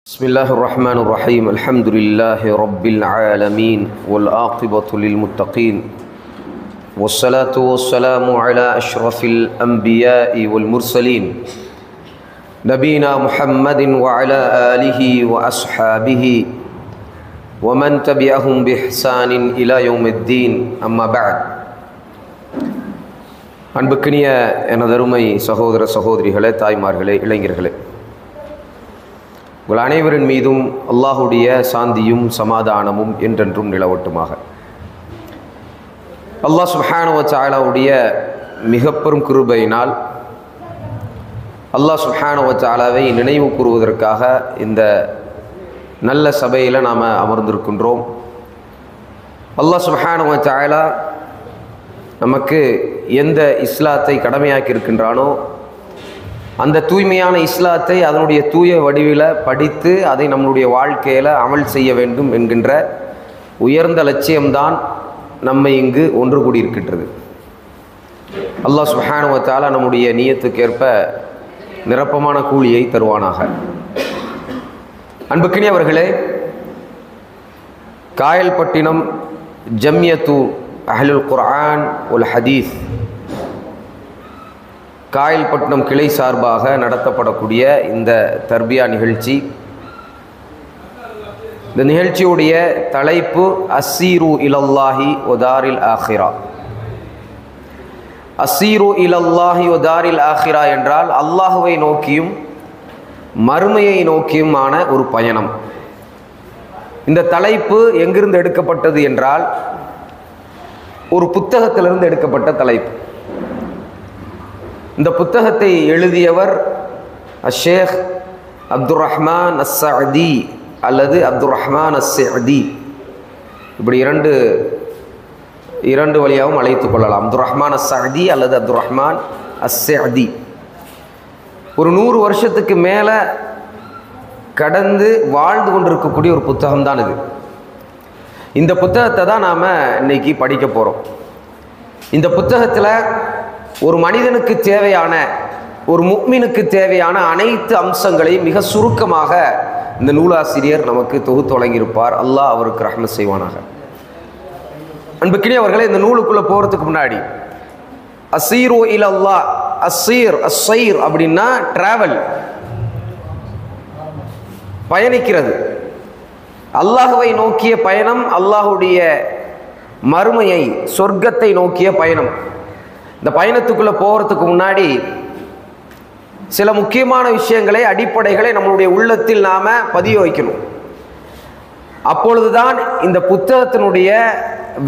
بسم الله الرحمن الرحيم الحمد لله رب العالمين والعاقبة للمتقين والصلاة والسلام على أشرف الأنبياء والمرسلين نبينا محمد وعلى آله وأصحابه ومن تبعهم بإحسان إلى يوم الدين أما بعد அன்புக்கினிய எனதருமை சகோதர சகோதரிகளே, தாய்மார்களே, இளைஞர்களே, உங்கள் அனைவரின் மீதும் அல்லாஹுடைய சாந்தியும் சமாதானமும் என்றென்றும் நிலவட்டுமாக. அல்லாஹ் சுப்ஹானஹு வ தஆலாவுடைய மிக பெரும் கிருபையினால் அல்லாஹ் சுப்ஹானஹு வ தஆலாவை நினைவு கூறுவதற்காக இந்த நல்ல சபையில் நாம் அமர்ந்திருக்கின்றோம். அல்லாஹ் சுப்ஹானஹு வ தஆலா நமக்கு எந்த இஸ்லாத்தை கடமையாக்கி இருக்கின்றானோ அந்த தூய்மையான இஸ்லாத்தை அதனுடைய தூய வடிவில் படித்து அதை நம்முடைய வாழ்க்கையில் அமல் செய்ய வேண்டும் என்கின்ற உயர்ந்த லட்சியம்தான் நம்மை இங்கு ஒன்று கூடியிருக்கின்றது. அல்லாஹ் சுப்ஹானஹு வ தஆலா நம்முடைய நியத்துக்கேற்ப நிரப்பமான கூலியை தருவானாக. அன்புக்கினியவர்களே, காயல்பட்டினம் ஜம்மியத்து அஹ்லுல் குர்ஆன் வல் ஹதீஸ் காயல்பட்டினம் கிளை சார்பாக நடத்தப்படக்கூடிய இந்த தர்பியா நிகழ்ச்சி, இந்த நிகழ்ச்சியுடைய தலைப்பு அஸ்ஸீரு இலல்லாஹி வ தாரில் ஆখিরা. அஸ்ஸீரு இலல்லாஹி வ தாரில் ஆখিরা என்றால் அல்லாஹ்வை நோக்கியும் மறுமையை நோக்கியுமான ஒரு பயணம். இந்த தலைப்பு எங்கிருந்து எடுக்கப்பட்டது என்றால் ஒரு புத்தகத்திலிருந்து எடுக்கப்பட்ட தலைப்பு. இந்த புத்தகத்தை எழுதியவர் ஷேக் அப்துர் ரஹ்மான் அஸ்ஸஅதி அல்லது அப்துர் ரஹ்மான் அஸ்ஸஅதி, இப்படி இரண்டு வழியாகவும் அழைத்து கொள்ளலாம். அப்துர் ரஹ்மான் அஸ்ஸஅதி அல்லது அப்துர் ரஹ்மான் அஸ்ஸஅதி. ஒரு 100 வருஷத்துக்கு மேலே கடந்து வாழ்ந்து கொண்டிருக்கக்கூடிய ஒரு புத்தகம்தான் இது. இந்த புத்தகத்தை தான் நாம் இன்னைக்கு படிக்க போகிறோம். இந்த புத்தகத்தில் ஒரு மனிதனுக்கு தேவையான, ஒரு முஃமினுக்கு தேவையான அனைத்து அம்சங்களையும் மிக சுருக்கமாக இந்த நூலாசிரியர் நமக்கு தொகுத்து வழங்கியிருப்பார். அல்லாஹ் அவருக்கு ரஹ்மத் செய்வானாக. அன்புக்கினியவர்களே, இந்த நூலுக்குள்ளே போகிறதுக்கு முன்னாடி அஸ்ஸீரு இலல்லாஹ், அஸ்ஸைர் அப்படின்னா டிராவல், பயணிக்கிறது, அல்லாஹ்வை நோக்கிய பயணம், அல்லாஹுடைய மறுமையை சொர்க்கத்தை நோக்கிய பயணம். இந்த பயணத்துக்குள்ளே போகிறதுக்கு முன்னாடி சில முக்கியமான விஷயங்களை, அடிப்படைகளை நம்மளுடைய உள்ளத்தில் நாம் பதிய வைக்கணும். அப்பொழுதுதான் இந்த புத்தகத்தினுடைய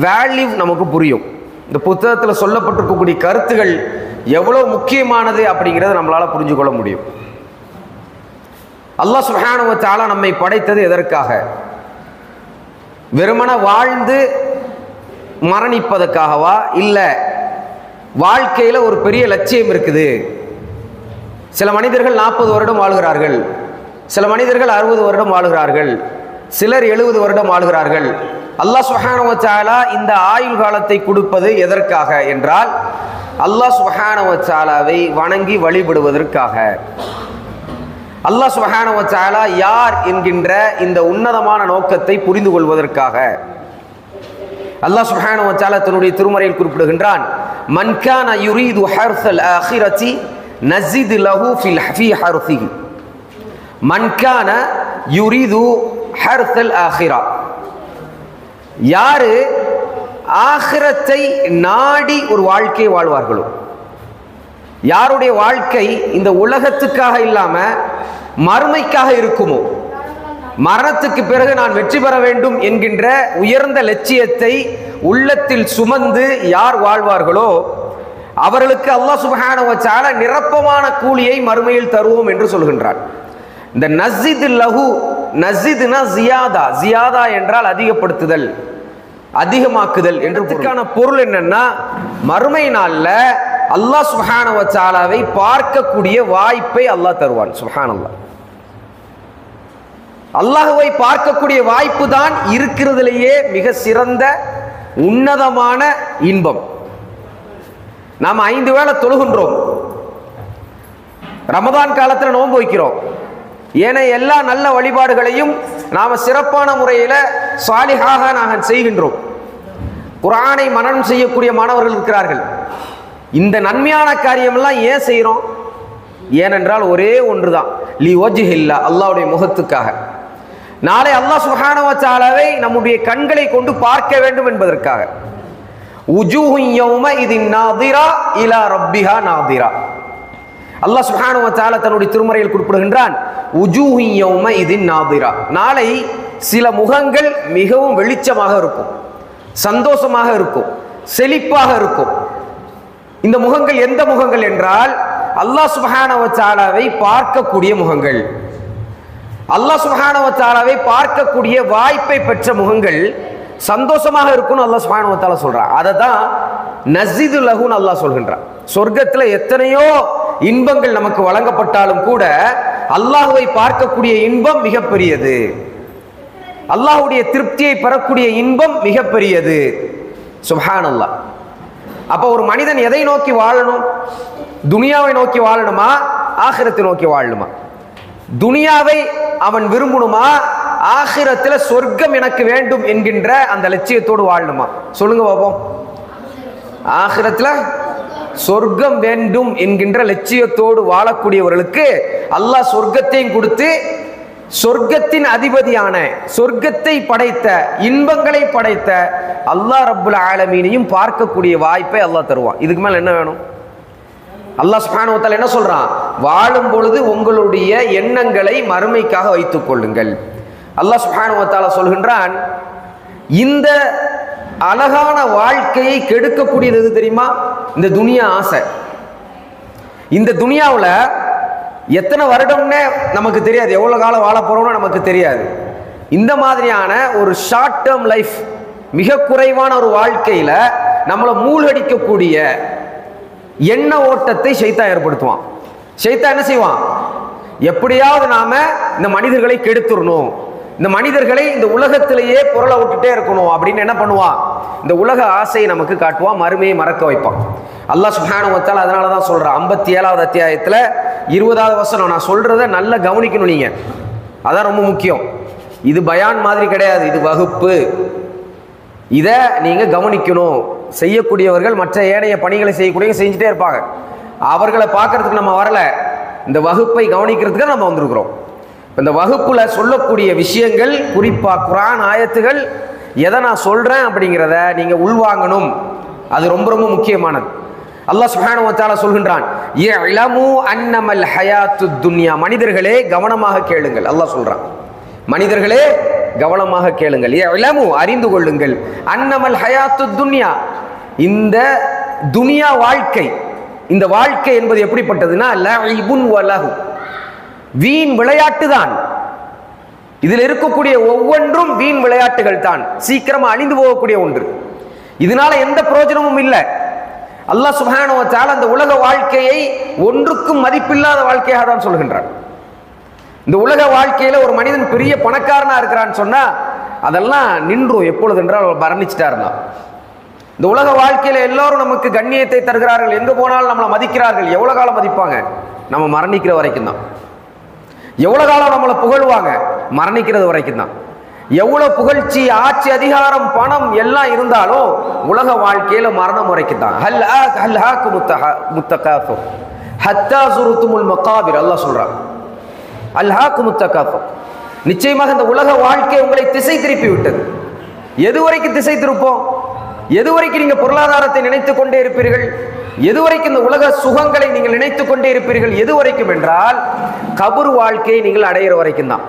வேல்யூ நமக்கு புரியும். இந்த புத்தகத்தில் சொல்லப்பட்டிருக்கக்கூடிய கருத்துகள் எவ்வளோ முக்கியமானது அப்படிங்கிறத நம்மளால் புரிஞ்சு கொள்ள முடியும். அல்லாஹ் சுப்ஹானஹு வ தஆலா நம்மை படைத்தது எதற்காக? வெறுமன வாழ்ந்து மரணிப்பதற்காகவா? இல்லை, வாழ்க்கையில் ஒரு பெரிய லட்சியம் இருக்குது. சில மனிதர்கள் 40 வருடம் வாழ்கிறார்கள், சில மனிதர்கள் 60 வருடம் வாழ்கிறார்கள், சிலர் 70 வருடம் வாழ்கிறார்கள். அல்லாஹ் சுப்ஹானஹு வ தஆலா இந்த ஆயுள் காலத்தை கொடுப்பது எதற்காக என்றால் அல்லாஹ் சுப்ஹானஹு வ தஆலாவை வணங்கி வழிபடுவதற்காக. அல்லாஹ் சுப்ஹானஹு வ தஆலா யார் என்கின்ற இந்த உன்னதமான நோக்கத்தை புரிந்து கொள்வதற்காக. அல்லாஹ் சுப்ஹானஹு வ தஆலா தன்னுடைய திருமறையில் குறிப்பிடுகின்றான், மன் கான யுரீது ஹர்ஸல் ஆখিরাতি நஸித் லஹு ஃபீ ஹர்ஸிஹி. மன் கான யுரீது ஹர்ஸல் ஆখিরা, யாரு ஆখিরাத்தை நாடி ஒரு வாழ்க்கை வாழ்வார்களோ, யாருடைய வாழ்க்கை இந்த உலகத்துக்காக இல்லாம மறுமைக்காக இருக்குமோ, மரணத்துக்கு பிறகு நான் வெற்றி பெற வேண்டும் என்கின்ற உயர்ந்த லட்சியத்தை உள்ளத்தில் சுமந்து யார் வாழ்வார்களோ அவர்களுக்கு அல்லாஹ் சுப்ஹானஹு வ தஆலா நிரப்பமான கூலியை மறுமையில் தருவோம் என்று சொல்கின்றார். இந்த நஸித் லஹு, நஸித்னா ஜியாதா, ஜியாதா என்றால் அதிகப்படுத்துதல், அதிகமாக்குதல் என்று பொருள். என்னன்னா, மறுமை நாளில் அல்லாஹ் சுப்ஹானஹு வ தஆலாவை பார்க்கக்கூடிய வாய்ப்பை அல்லாஹ் தருவான். சுப்ஹானல்லாஹ், அல்லாஹ்வை பார்க்கக்கூடிய வாய்ப்பு தான் இருக்கிறதுலேயே மிக சிறந்த உன்னதமான இன்பம். நாம் 5 வேளை தொழுகின்றோம், ரமதான் காலத்தில் நோன்பு வைக்கிறோம், ஏனைய எல்லா நல்ல வழிபாடுகளையும் நாம் சிறப்பான முறையில் சாலிஹாக நாங்கள் செய்கின்றோம். குர்ஆனை மனனம் செய்யக்கூடிய மாணவர்கள் இருக்கிறார்கள். இந்த நன்மையான காரியமெல்லாம் ஏன் செய்கிறோம்? ஏனென்றால் ஒரே ஒன்று தான், லி வஜ்ஹில்லா, அல்லாஹ்வுடைய முகத்துக்காக. நாளை அல்லாஹ் சுப்ஹானஹு வ தஆலாவை நம்முடைய கண்களை கொண்டு பார்க்க வேண்டும் என்பதற்காக. உஜூஹு யௌமஇதின் நாதிரா இலா ரப்பிஹா நாதிரா. அல்லாஹ் சுப்ஹானஹு வ தஆலா தன்னுடைய திருமறையில் குறிப்பிடுகின்றான், உஜூஹு யௌமஇதின் நாதிரா. நாளை சில முகங்கள் மிகவும் வெளிச்சமாக இருக்கும், சந்தோஷமாக இருக்கும், செழிப்பாக இருக்கும். இந்த முகங்கள் எந்த முகங்கள் என்றால் அல்லாஹ் சுப்ஹானஹு வ தஆலாவை பார்க்கக்கூடிய முகங்கள். அல்லாஹ் சுப்ஹானஹு வ தஆலாவை பார்க்கக்கூடிய வாய்ப்பை பெற்ற முகங்கள் சந்தோஷமாக இருக்கும்னு அல்லாஹ் சுப்ஹானஹு வ தஆலா சொல்றான். அதை தான் நஸிது லஹுன்னு அல்லாஹ் சொல்கின்றான். சொர்க்கத்தில் எத்தனையோ இன்பங்கள் நமக்கு வழங்கப்பட்டாலும் கூட அல்லாஹ்வை பார்க்கக்கூடிய இன்பம் மிகப்பெரியது. அல்லாஹ்வுடைய திருப்தியை பெறக்கூடிய இன்பம் மிகப்பெரியது. சுப்ஹானல்லாஹ். அப்போ ஒரு மனிதன் எதை நோக்கி வாழணும்? துனியாவை நோக்கி வாழணுமா, ஆகிரத்தை நோக்கி வாழணுமா? துனியாவை அவன் விரும்பணுமா, ஆகிரத்தில் சொர்க்கம் எனக்கு வேண்டும் என்கின்ற அந்த லட்சியத்தோடு வாழணுமா? சொல்லுங்க பாப்போம். ஆகிரத்தில் சொர்க்கம் வேண்டும் என்கின்ற லட்சியத்தோடு வாழக்கூடியவர்களுக்கு அல்லாஹ் சொர்க்கத்தையும் கொடுத்து சொர்க்கத்தின் அதிபதியான, சொர்க்கத்தை படைத்த, இன்பங்களை படைத்த அல்லாஹ் ரப்புல் ஆலமீனையும் பார்க்கக்கூடிய வாய்ப்பை அல்லாஹ் தருவான். இதுக்கு மேல என்ன வேணும்? அல்லாஹ் சுப்ஹானஹு வ தஆலா என்ன சொல்றான்? வாழும் பொழுது உங்களுடைய எண்ணங்களை மறுமைக்காக வைத்துக் கொள்ளுங்கள். அல்லாஹ் சுப்ஹானஹு வ தஆலா சொல்கின்றான், இந்த அழகான வாழ்க்கையை கெடுக்கக்கூடியது எது தெரியுமா? இந்த துனியா ஆசை. இந்த துனியாவில் எத்தனை வருடம்னே நமக்கு தெரியாது, எவ்வளோ காலம் வாழ போறோம்னு நமக்கு தெரியாது. இந்த மாதிரியான ஒரு ஷார்ட் டேர்ம் லைஃப், மிக குறைவான ஒரு வாழ்க்கையில் நம்மளை மூழ்கடிக்கக்கூடிய எண்ண ஓட்டத்தை ஷைத்தான் ஏற்படுத்துவான். ஷைத்தான் என்ன செய்வான்? எப்படியாவது நாம இந்த மனிதர்களை கெடுத்துடணும், இந்த மனிதர்களை இந்த உலகத்திலேயே பொருளை விட்டுட்டே இருக்கணும் அப்படின்னு என்ன பண்ணுவான்? இந்த உலக ஆசையை நமக்கு காட்டுவான், மறுமையை மறக்க வைப்பான். அல்லாஹ் சுப்ஹானஹு வ தஆலா அதனால தான் சொல்றான் 57வது அத்தியாயத்தில் 20வது வசனம். நான் சொல்றதை நல்லா கவனிக்கணும் நீங்க, அதான் ரொம்ப முக்கியம். இது பயான் மாதிரி கிடையாது, இது வகுப்பு. இதை நீங்க கவனிக்கணும். செய்யக்கூடியவர்கள் மற்ற ஏனைய பணிகளை செய்யக்கூடிய செஞ்சுட்டே இருப்பாங்க, அவர்களை பார்க்கறதுக்கு நம்ம வரல, இந்த வகுப்பை கவனிக்கிறதுக்கு நம்ம வந்திருக்கிறோம். இந்த வகுப்புல சொல்லக்கூடிய விஷயங்கள், குறிப்பா குர்ஆன் ஆயத்துகள், எதை நான் சொல்றேன் அப்படிங்கிறத நீங்க உள்வாங்கணும். அது ரொம்ப ரொம்ப முக்கியமானது. அல்லாஹ் சுப்ஹானஹு வ தஆலா சொல்கின்றான், யஅலமு அன்னமல் ஹயாத்துத் துன்யா. மனிதர்களே கவனமாக கேளுங்கள். அல்லாஹ் சொல்றான், மனிதர்களே கவனமாக கேளுங்கள். யஅலமு, அறிந்து கொள்ளுங்கள். அன்னமல் ஹயாத்துத் துன்யா, இந்த துனியா வாழ்க்கை, இந்த வாழ்க்கை என்பது எப்படிப்பட்டதுன்னா லஇபுன் வ லஹு, வீண் விளையாட்டு தான். இதில் இருக்கக்கூடிய ஒவ்வொன்றும் வீண் விளையாட்டுகள் தான், சீக்கிரமா அழிந்து போகக்கூடிய ஒன்று. இதனால எந்த பிரயோஜனமும் இல்லை. அல்லாஹ் சுப்ஹானஹு வ தஆலா அந்த உலக வாழ்க்கையை ஒன்றுக்கும் மதிப்பில்லாத வாழ்க்கையாக தான் சொல்கின்றான். இந்த உலக வாழ்க்கையில ஒரு மனிதன் பெரிய பணக்காரனா இருக்கிறான்னு சொன்னா அதெல்லாம் நின்றும் எப்பொழுது என்றால் மரணிச்சிட்டாருன்னா. இந்த உலக வாழ்க்கையில எல்லாரும் நமக்கு கண்ணியத்தை தருகிறார்கள், எங்க போனாலும் நம்மளை மதிக்கிறார்கள். எவ்வளவு காலம் மதிப்பாங்க? நம்ம மரணிக்கிற வரைக்கும் தான். எவ்வளவு காலம் நம்மளை புகழ்வாங்க? மரணிக்கிறது வரைக்கும் தான். எவ்வளவு புகழ்ச்சி, ஆட்சி, அதிகாரம், பணம் எல்லாம் இருந்தாலும் உலக வாழ்க்கையில மரணம் வரைக்கும் தான். அல்லாஹ் சொல்றான், நிச்சயமாக இந்த உலக வாழ்க்கை உங்களை திசை திருப்பி விட்டது. எது வரைக்கும் திசை திருப்போம்? எது வரைக்கும் நீங்க பொருளாதாரத்தை நினைத்துக் கொண்டே இருப்பீர்கள்? எது வரைக்கும் இந்த உலக சுகங்களை நீங்கள் நினைத்துக் கொண்டே இருப்பீர்கள்? எது வரைக்கும் என்றால் கபர் வாழ்க்கையை நீங்கள் அடைகிற வரைக்கும் தான்.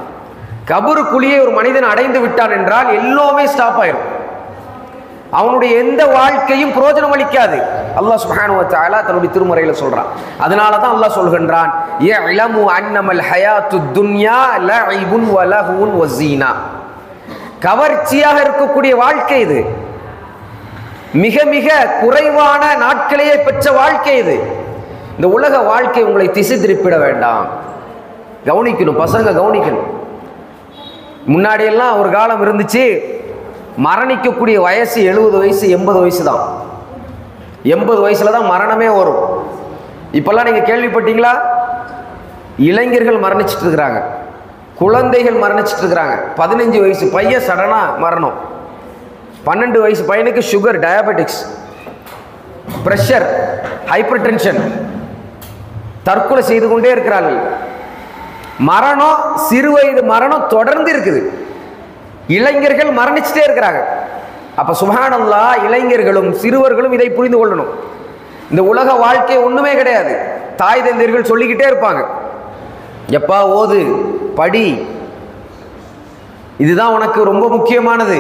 கபருக்குழியை ஒரு மனிதன் அடைந்து விட்டான் என்றால் எல்லாமே ஸ்டாப் ஆயிரும், அவனுடைய எந்த வாழ்க்கையும் பிரயோஜனம் அளிக்காது. அல்லாஹ் சுப்ஹானஹு வ தஆலா தன்னுடைய திருமறையில சொல்றான். அதனால தான் அல்லாஹ் சொல்கின்றான், யஅலமு அன்னமல் ஹயாத்துத் துன்யா லஇபுன் வ லஹுன் வ ஸீனா. கவர்ச்சியாக இருக்கக்கூடிய வாழ்க்கை இது, மிக மிக குறைவான நாட்களையே பெற்ற வாழ்க்கை இது. இந்த உலக வாழ்க்கை உங்களை திசை திருப்பிட வேண்டாம். கவனிக்கணும், பசங்க கவனிக்கணும். முன்னாடியெல்லாம் ஒரு காலம் இருந்துச்சு, மரணிக்கக்கூடிய வயசு 70 வயசு 80 வயசு தான். 80 வயசுல தான் மரணமே வரும். இப்பெல்லாம் நீங்க கேள்விப்பட்டீங்களா? இளைஞர்கள் மரணிச்சிட்டு இருக்கிறாங்க. குழந்தைகள் மரணிச்சிட்டு இருக்கிறாங்க. 15 வயசு பையன் சடனா மரணம். 12 வயசு பையனுக்கு sugar, diabetics, pressure, hyper tension, தற்கொலை செய்து கொண்டே இருக்கிறார்கள். மரணம், சிறு வயது மரணம் தொடர்ந்து இருக்குது. இளைஞர்கள் மரணிச்சுட்டே இருக்கிறாங்க. அப்ப சுப்ஹானல்லாஹ், இளைஞர்களும் சிறுவர்களும் இதை புரிந்து கொள்ளணும். இந்த உலக வாழ்க்கை ஒண்ணுமே கிடையாது. தாய் தந்தையர்கள் சொல்லிக்கிட்டே இருப்பாங்க, எப்பா ஓது, படி, இதுதான் உனக்கு ரொம்ப முக்கியமானது,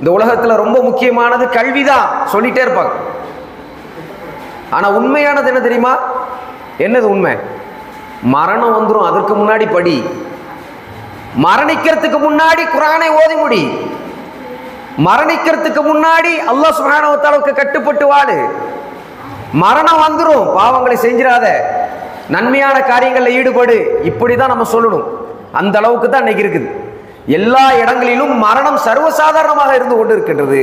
இந்த உலகத்துல ரொம்ப முக்கியமானது கல்விதான் சொல்லிட்டே இருப்பாங்க. ஆனா உண்மையானது என்ன தெரியுமா? என்னது உண்மை? மரணம் வந்துடும், அதற்கு முன்னாடி படி. மரணிக்கிறதுக்கு முன்னாடி குர்ஆனை ஓதி முடி. மரணிக்கிறதுக்கு முன்னாடி அல்லாஹ் சுப்ஹானஹு வ தஆலாவுக்கு கட்டுப்பட்டு வாழு. மரணம் வந்துடும், பாவங்களை செஞ்சிடாத, நன்மையான காரியங்களில் ஈடுபடு. இப்படிதான் நம்ம சொல்லணும். அந்த அளவுக்கு தான் இன்னைக்கு இருக்குது. எல்லா இடங்களிலும் மரணம் சர்வசாதாரணமாக இருந்து கொண்டு இருக்கின்றது.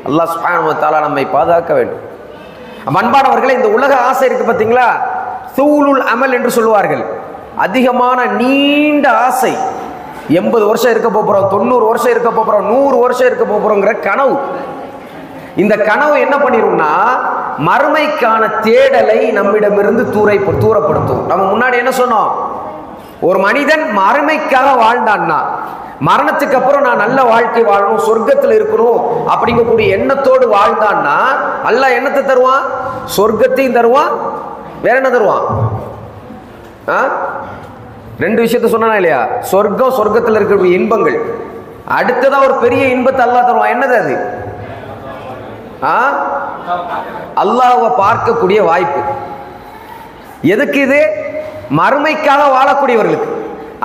அல்லாஹ் சுப்ஹானஹு வ தஆலா நம்மை பாதுகாக்க வேண்டும். அன்பானவர்களே, இந்த உலக ஆசை இருக்கு பார்த்தீங்களா, தூலுல் அமல் என்று சொல்லுவார்கள். அதிகமான நீண்ட ஆசை. 80 வருஷம் இருக்க போகிறோம், 90 வருஷம் இருக்க போகிறோம், 100 வருஷம் இருக்க போகிறோங்கிற கனவு. இந்த கனவு என்ன பண்ணிரும்னா, மறுமைக்கான தேடலை நம்மிடமிருந்து தூரப்படுத்தும். நம்ம முன்னாடி என்ன சொன்னோம்? ஒரு மனிதன் மறுமைக்காக வாழ்ந்தான்னா, மரணத்துக்கு அப்புறம் நான் நல்ல வாழ்க்கை வாழணும், சொர்க்கத்தில் இருக்கணும் அப்படிங்கக்கூடிய எண்ணத்தோடு வாழ்ந்தான்னா அல்லாஹ் என்னத்தை தருவான்? சொர்க்கத்தையும் தருவான். வேற என்ன தருவான்? ரெண்டு விஷயத்த சொன்னா இல்லையா? சொர்க்கம், சொர்க்கத்தில் இருக்கக்கூடிய இன்பங்கள். அடுத்ததான் ஒரு பெரிய இன்பத்தை அல்லாஹ் தருவான். என்னது அது? அல்லாஹ்வை பார்க்கக்கூடிய வாய்ப்பு. எதுக்கு இது? மறுமைக்காக வாழக்கூடியவர்களுக்கு.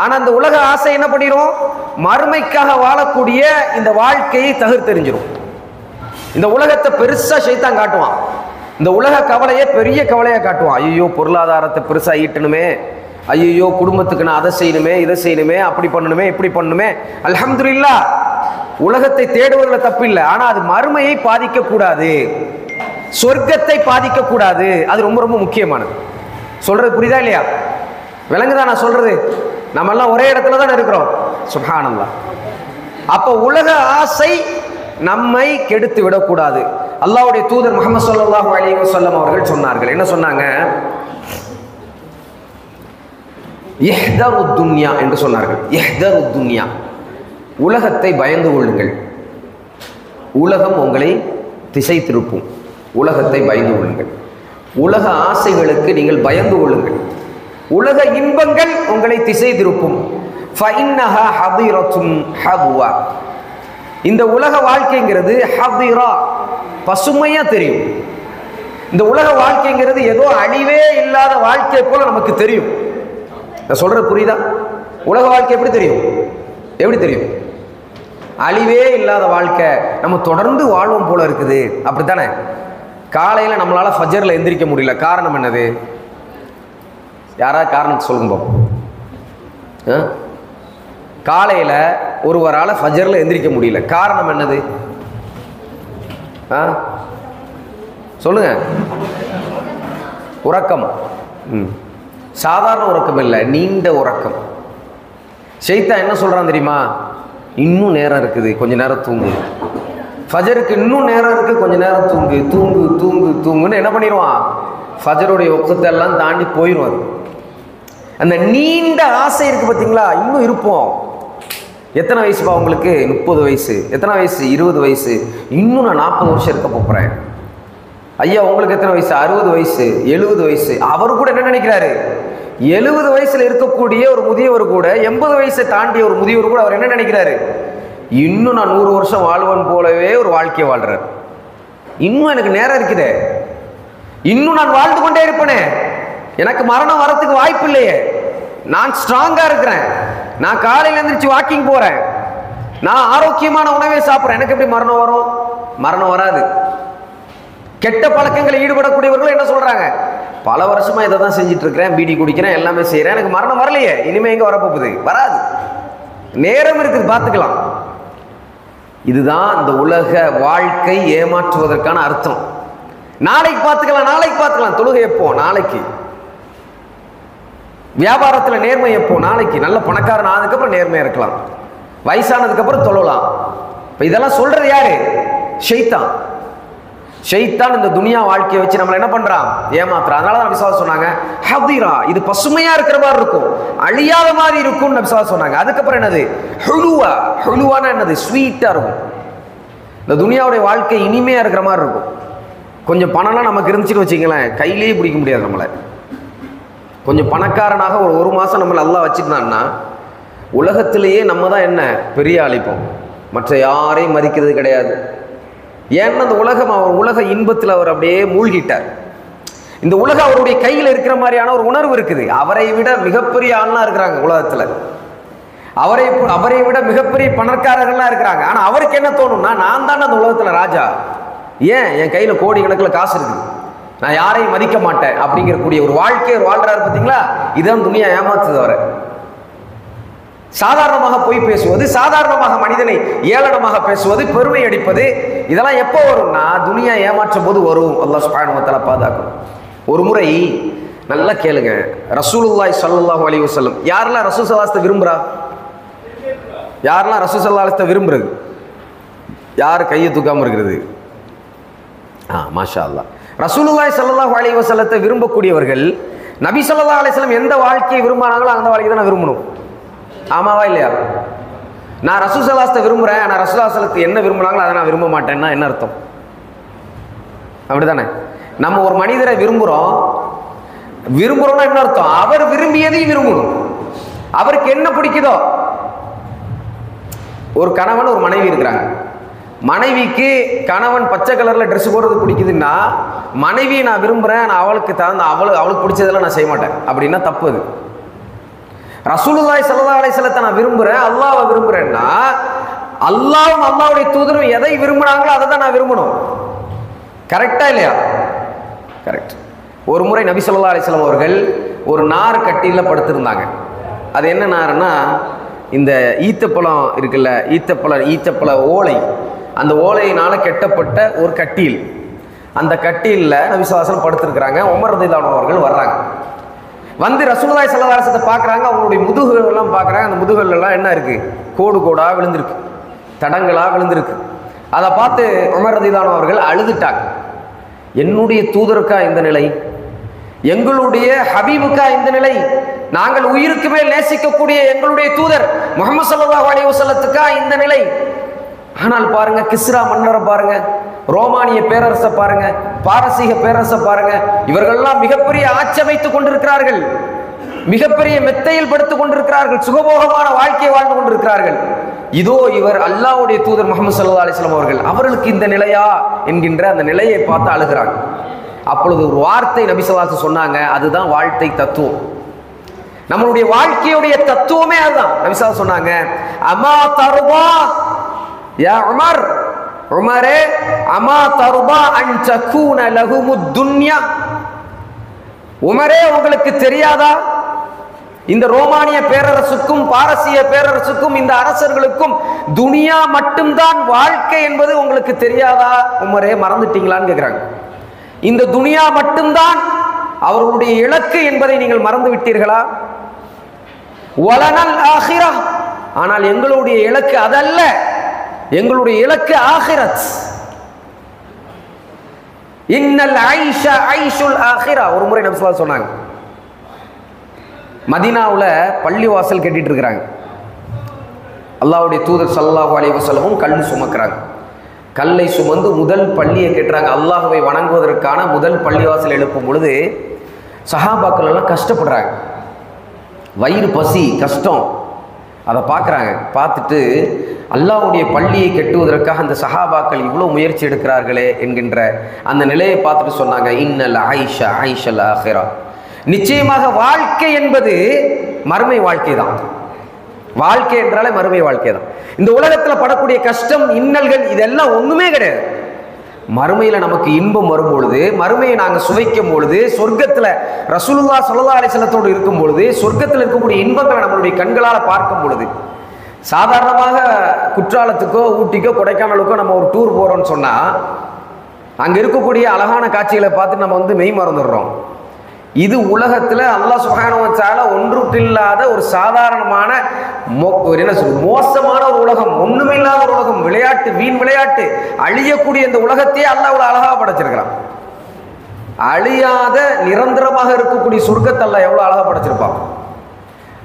ஆனா அந்த உலக ஆசை என்ன பண்ணிரும்? மறுமைக்காக வாழக்கூடிய இந்த வாழ்க்கையை தகர்த்தெறிஞ்சிரும். இந்த உலகத்தை பெருசா ஷைத்தான் காட்டுவான். இந்த உலக கவலையை பெரிய கவலையா காட்டுவான். ஐயோ பொருளாதாரத்தை பெருசா ஈட்டணுமே, ஐயோ குடும்பத்துக்கு நான் அதை செய்யணுமே, இதை செய்யணுமே, அப்படி பண்ணணுமே, இப்படி பண்ணணுமே. அல்ஹம்துலில்லாஹ், உலகத்தை தேடுவதில் தப்பு இல்லை. ஆனா அது மறுமையை பாதிக்க கூடாது, சொர்க்கத்தை பாதிக்க கூடாது. அது ரொம்ப ரொம்ப முக்கியமானது. சொல்றது புரியுதா இல்லையா? விளங்குதான் நான் சொல்றது? நம்ம எல்லாம் ஒரே இடத்துல தான் இருக்கிறோம். சுப்ஹானல்லாஹ். அப்ப உலக ஆசை நம்மை கெடுத்து விடக்கூடாது. அல்லாஹ்வுடைய தூதர் முஹம்மது ஸல்லல்லாஹு அலைஹி வஸல்லம் அவர்கள் சொன்னார்கள். என்ன சொன்னாங்க? இஹ்தரு துன்யா என்று சொன்னார்கள். இஹ்தரு துன்யா, உலகத்தை பயந்து கொள்ளுங்கள். உலகம் உங்களை திசை திருப்பும். உலகத்தை பயந்து கொள்ளுங்கள். உலக ஆசைகளுக்கு நீங்கள் பயந்து கொள்ளுங்கள். உலக இன்பங்கள் உங்களை திசை திருப்பும். ஃபஇன்னஹா ஹதிரத்துன் ஹதுவா. இந்த உலக வாழ்க்கைங்கிறது ஹதிரா, பசுமையா தெரியும். இந்த உலக வாழ்க்கைங்கிறது ஏதோ அழிவே இல்லாத வாழ்க்கை போல நமக்கு தெரியும். நான் சொல்றது புரியுதா? உலக வாழ்க்கை எப்படி தெரியும்? எப்படி தெரியும்? அழிவே இல்லாத வாழ்க்கை, நம்ம தொடர்ந்து வாழ்வோம் போல இருக்குது. அப்படித்தானே? காலையில் நம்மளால ஃபஜர்ல எந்திரிக்க முடியல. காரணம் என்னது? யாராவது காரணம் சொல்லுங்க பாப்போம். காலையில் ஒருவரால் ஃபஜர்ல எந்திரிக்க முடியல. காரணம் என்னது? சொல்லுங்க. உறக்கம். சாதாரண உறக்கம் இல்லை, நீண்ட உறக்கம். ஷைத்தான் என்ன சொல்றான் தெரியுமா? இன்னும் நேரம் இருக்குது, கொஞ்ச நேரம் தூங்கு. ஃபஜருக்கு இன்னும் நேரம் இருக்கு, கொஞ்ச நேரம் தூங்கு தூங்கு தூங்கு தூங்குன்னு என்ன பண்ணிடுவான்? ஃபஜருடைய ஒக்கத்தை எல்லாம் தாண்டி போயிடும். அது அந்த நீண்ட ஆசை இருக்கு பார்த்தீங்களா? இன்னும் இருப்போம். எத்தனை வயசுப்பா உங்களுக்கு? 30 வயசு. எத்தனை வயசு? 20 வயசு. இன்னும் நான் 40 வருஷம் இருக்க போகிறேன். ஐயா உங்களுக்கு எத்தனை வயசு? 60 வயசு, 70 வயசு. அவரு கூட என்ன நினைக்கிறாரு? 70 வயசுல இருக்கக்கூடிய ஒரு முதியவர் கூட, 80 வயசை தாண்டிய ஒரு முதியவர் கூட அவர் என்ன நினைக்கிறாரு? இன்னும் நான் 100 வருஷம் வாழ்வன் போலவே ஒரு வாழ்க்கையை வாழ்றார். இன்னும் எனக்கு நேரம் இருக்குதே, இன்னும் நான் வாழ்ந்து கொண்டே இருப்பேனே, எனக்கு மரணம் வரத்துக்கு வாய்ப்பு இல்லையே, நான் ஸ்ட்ராங்கா இருக்கிறேன், நான் காலையில் எழுந்திரிச்சு வாக்கிங் போறேன், நான் ஆரோக்கியமான உணவை சாப்பிட்றேன், எனக்கு எப்படி மரணம் வரும்? மரணம் வராது. கெட்ட பழக்கங்களை ஈடுபடக்கூடியவர்கள் என்ன சொல்றாங்க? பல வருஷமா இதை தான் செஞ்சுட்டு இருக்கிறேன், பீடி குடிக்கிறேன், எல்லாமே செய்யறேன், எனக்கு மரணம் வரலையே, இனிமே எங்க வரப்போகுது? வராது. நேரம் இருக்குது, பார்த்துக்கலாம். இதுதான் இந்த உலக வாழ்க்கை ஏமாற்றுவதற்கான அர்த்தம். நாளைக்கு பார்த்துக்கலாம், நாளைக்கு பார்த்துக்கலாம். தொழுகை எப்போ? நாளைக்கு. வியாபாரத்தில் நேர்மை எப்போ? நாளைக்கு நல்ல பணக்காரன் ஆனதுக்கப்புறம் நேர்மையாக இருக்கலாம், வயசானதுக்கப்புறம் தொழலாம். இப்போ இதெல்லாம் சொல்றது யாரு? ஷைத்தான். ஷைத்தான் இந்த துனியா வாழ்க்கையை வச்சு நம்மளை என்ன பண்றான்? ஏமாத்துறான். அதனால தான் நபி ஸல்லல்லாஹு அலைஹி வஸல்லம் சொன்னாங்க, ஹதீரா, இது பசுமையா இருக்கிற மாதிரி இருக்கும், அழியாத மாதிரி இருக்கும்னு நபி ஸல்லல்லாஹு அலைஹி வஸல்லம் சொன்னாங்க. அதுக்கப்புறம் என்னது? ஹுலுவா. ஹுலுவானா என்னது? ஸ்வீட்டா இருக்கும். இந்த துனியாவுடைய வாழ்க்கை இனிமையா இருக்கிற மாதிரி இருக்கும். கொஞ்சம் பணம்லாம் நமக்கு இருந்துச்சுன்னு வச்சுங்களேன், கையிலேயே பிடிக்க முடியாது நம்மளை. கொஞ்சம் பணக்காரனாக ஒரு மாதம் நம்மளை அல்லாஹ் வச்சுட்டான்னா உலகத்திலேயே நம்ம தான் என்ன பெரிய அழிப்போம், மற்ற யாரையும் மதிக்கிறது கிடையாது. ஏன்னா அந்த உலகம், அவர் உலக இன்பத்தில் அவர் அப்படியே மூழ்கிட்டார். இந்த உலகம் அவருடைய கையில் இருக்கிற மாதிரியான ஒரு உணர்வு இருக்குது. அவரை விட மிகப்பெரிய ஆள்லாம் இருக்கிறாங்க உலகத்தில், அவரை விட மிகப்பெரிய பணக்காரர்கள்லாம் இருக்கிறாங்க. ஆனால் அவருக்கு என்ன தோணும்னா, நான் தானே அந்த உலகத்தில் ராஜா, ஏன் என் கையில் கோடி கணக்கில் காசு இருக்குது, நான் யாரையும் மதிக்க மாட்டேன் அப்படிங்கக்கூடிய ஒரு வாழ்க்கையை வாழ்றாரு. பார்த்தீங்களா? இதுதான் துனியா ஏமாத்துது அவரை. சாதாரணமாக பொய் பேசுவது, சாதாரணமாக மனிதனை ஏளனமாக பேசுவது, பெருமை அடிப்பது, இதெல்லாம் எப்போ வரும்னா துனியா ஏமாற்றும் போது வரும். அல்லாஹ் சுப்ஹானஹு வ தஆலா பாதுகாக்கும். ஒரு முறை நல்லா கேளுங்க, ரசூலுல்லாஹி ஸல்லல்லாஹு அலைஹி வஸல்லம், யாரெல்லாம் ரசூல் ஸல்லல்லாஹு அலைஹி வஸல்லம் விரும்புறா? யாரெல்லாம் ரசூல் ஸல்லல்லாஹு அலைஹி வஸல்லம் விரும்புறது? யார் கையை தூக்காம இருக்கிறது? மாஷா அல்லாஹ். ரசூலுல்லாஹி ஸல்லல்லாஹு அலைஹி வஸல்லத்தை விரும்பக்கூடியவர்கள் நபி ஸல்லல்லாஹு அலைஹி வஸல்லம் எந்த வாழ்க்கையை விரும்பினாங்களோ அந்த வாழ்க்கையை தான் விரும்பணும். ஆமாவா இல்லையா? நான் ரசூல் ஸல்லல்லாஹு அலைஹி வஸல்லம் விரும்புறேன், ஆனால் ரசூலுல்லாஹி ஸல்லல்லாஹு அலைஹி வஸல்லம் என்ன விரும்புனாங்களோ அதை நான் விரும்ப மாட்டேன்னா என்ன அர்த்தம்? அப்படிதானே? நம்ம ஒரு மனிதரை விரும்புறோம்னா என்ன அர்த்தம்? அவர் விரும்பியதையும் விரும்பணும். அவருக்கு என்ன பிடிக்குதோ. ஒரு கணவன் ஒரு மனைவி இருக்கிறாங்க. மனைவிக்கு கணவன் பச்சை கலர்ல ட்ரெஸ் போடுறது பிடிக்குதுன்னா மனைவியை நான் விரும்புறேன், நான் அவளுக்கு தகுந்த அவளுக்கு பிடிச்சதெல்லாம் நான் செய்ய மாட்டேன் அப்படின்னா தப்பு. அது ரசூலுல்லாஹி ஸல்லல்லாஹு அலைஹி வஸல்லத்தை நான் விரும்புறேன், அல்லாஹ்வை விரும்புறேன்னா அல்லாஹ்வும் அல்லாஹ்வுடைய தூதரும் எதை விரும்புறாங்களோ அதை தான் நான் விரும்பணும். கரெக்டா இல்லையா? கரெக்ட். ஒரு முறை நபி ஸல்லல்லாஹு அலைஹி வஸல்லம் அவர்கள் ஒரு நார் கட்டியில் படுத்திருந்தாங்க. அது என்ன நார்னா, இந்த ஈத்தப்பழம் இருக்குல்ல, ஈத்தப்பழ ஓலை, அந்த ஓலையினால கெட்டப்பட்ட ஒரு கட்டில். அந்த கட்டிலில் நபி ஸல்லல்லாஹு அலைஹி வஸல்லம் படுத்திருக்கிறாங்க. உமர் ரலியல்லாஹு அன்ஹு அவர்கள் வர்றாங்க. வந்து ரசூலுல்லாஹி ஸல்லல்லாஹு அலைஹி வஸல்லம் பார்க்குறாங்க. அவங்களுடைய முதுகுகள் எல்லாம் பார்க்குறாங்க. அந்த முதுகுகளெல்லாம் என்ன இருக்குது? கோடு கோடாக விழுந்திருக்கு, தடங்களாக விழுந்திருக்கு. அதை பார்த்து உமர் ரலியல்லாஹு அன்ஹு அவர்கள் அழுதுட்டாங்க. என்னுடைய தூதருக்கா இந்த நிலை? எங்களுடைய ஹபீபுக்கா இந்த நிலை? நாங்கள் உயிருக்கு மேல் நேசிக்கக்கூடிய எங்களுடைய தூதர் முஹம்மது ஸல்லல்லாஹு அலைஹி வஸல்லத்துக்கா இந்த நிலை? ஆனால் பாருங்க, கிஸ்ரா மன்னரை பாருங்க, ரோமானிய பேரரசை பாருங்க, பாரசீக பேரரசை பாருங்க, இவர்கள்லாம் மிகப்பெரிய ஆட்சி அமைத்துக் கொண்டிருக்கிறார்கள், மிகப்பெரிய மெத்தையில் படுத்துக் கொண்டிருக்கிறார்கள், சுகபோகமான வாழ்க்கையை வாழ்ந்து கொண்டிருக்கிறார்கள். இதோ இவர் அல்லாஹ்வுடைய தூதர் முஹம்மது ஸல்லல்லாஹு அலைஹி வஸல்லம் அவர்கள், அவர்களுக்கு இந்த நிலையா என்கின்ற அந்த நிலையை பார்த்து அழுகிறாங்க. அப்பொழுது ஒரு வார்த்தை நபி ஸல்லல்லாஹு அலைஹி வஸல்லம் சொன்னாங்க. அதுதான் வாழ்க்கை தத்துவம். நம்மளுடைய வாழ்க்கையுடைய தத்துவமே அதுதான். நபி ஸல்லல்லாஹு அலைஹி வஸல்லம் சொன்னாங்க, அமா தர்வா யா உமர், உமரே, அமா தர்வா அன் தகூன லஹுமுத் துன்யா, உமரே உங்களுக்கு தெரியாதா இந்த ரோமானிய பேரரசுக்கும் பாரசீக பேரரசுக்கும் இந்த அரசர்களுக்கும் துனியா மட்டும்தான் வாழ்க்கை என்பது உங்களுக்கு தெரியாதா? உமரே, மறந்துட்டீங்களான்னு கேட்கிறாங்க. இந்த துனியா மட்டும்தான் அவர்களுடைய இலக்கு என்பதை நீங்கள் மறந்து விட்டீர்களா? வலனல் ஆகிரா, ஆனால் எங்களுடைய இலக்கு அதல்ல, எங்களுடைய இலக்கு ஆகிரத். இன்னல் ஐஷ ஐஷுல் ஆகிரா. ஒரு முறை நபி ஸல்லல்லாஹு அலைஹி வஸல்லம் சொன்னாங்க, மதீனாவுல பள்ளிவாசல் கட்டிட்டு இருக்கிறாங்க. அல்லாஹ்வுடைய தூதர் ஸல்லல்லாஹு அலைஹி வஸல்லமும் கல் சுமக்கிறாங்க. கல்லை சுமந்து முதல் பள்ளியை கட்டுறாங்க. அல்லாஹ்வை வணங்குவதற்கான முதல் பள்ளிவாசல் எழுப்பும் பொழுது சஹாபாக்கள் எல்லாம் கஷ்டப்படுறாங்க. வயிறு பசி, கஷ்டம், அதை பார்க்குறாங்க. பார்த்துட்டு அல்லாஹ்வுடைய பள்ளியை கட்டுவதற்காக அந்த சஹாபாக்கள் இவ்வளோ முயற்சி எடுக்கிறார்களே என்கின்ற அந்த நிலையை பார்த்துட்டு சொன்னாங்க, இன்னல் ஐஷா ஐஷல் ஆகிரா, நிச்சயமாக வாழ்க்கை என்பது மறுமை வாழ்க்கை தான். வாழ்க்கை என்றாலே மறுமை வாழ்க்கை தான். இந்த உலகத்தில் படக்கூடிய கஷ்டம், இன்னல்கள், இதெல்லாம் ஒண்ணுமே கிடையாது. மறுமையில நமக்கு இன்பம் வரும்பொழுது, மறுமையை நாங்கள் சுவைக்கும் பொழுது, சொர்க்கத்தில் ரசூலுல்லாஹி ஸல்லல்லாஹு அலைஹி வஸல்லத்தோடு இருக்கும் பொழுது, சொர்க்கத்தில் இருக்கக்கூடிய இன்பங்களை நம்மளுடைய கண்களால் பார்க்கும் பொழுது, சாதாரணமாக குற்றாலத்துக்கோ ஊட்டிக்கோ கொடைக்கானலுக்கோ நம்ம ஒரு டூர் போறோம்னு சொன்னா அங்க இருக்கக்கூடிய அழகான காட்சிகளை பார்த்து நம்ம மெய் மறந்துடுறோம். இது உலகத்தில் அல்லாஹ் சுப்ஹானஹு வ தஆலா ஒன்றுக்கில்லாத ஒரு சாதாரணமான என்ன சொல்றது, மோசமான ஒரு உலகம், ஒண்ணுமில்லாத ஒரு உலகம், விளையாட்டு, வீண் விளையாட்டு, அழியக்கூடிய இந்த உலகத்தையே அல்லாஹ் இவ்வளவு அழகாக படைச்சிருக்கிறான். அழியாத நிரந்தரமாக இருக்கக்கூடிய சொர்க்கத்தை அல்லாஹ் எவ்வளவு அழகா படைச்சிருப்பான்.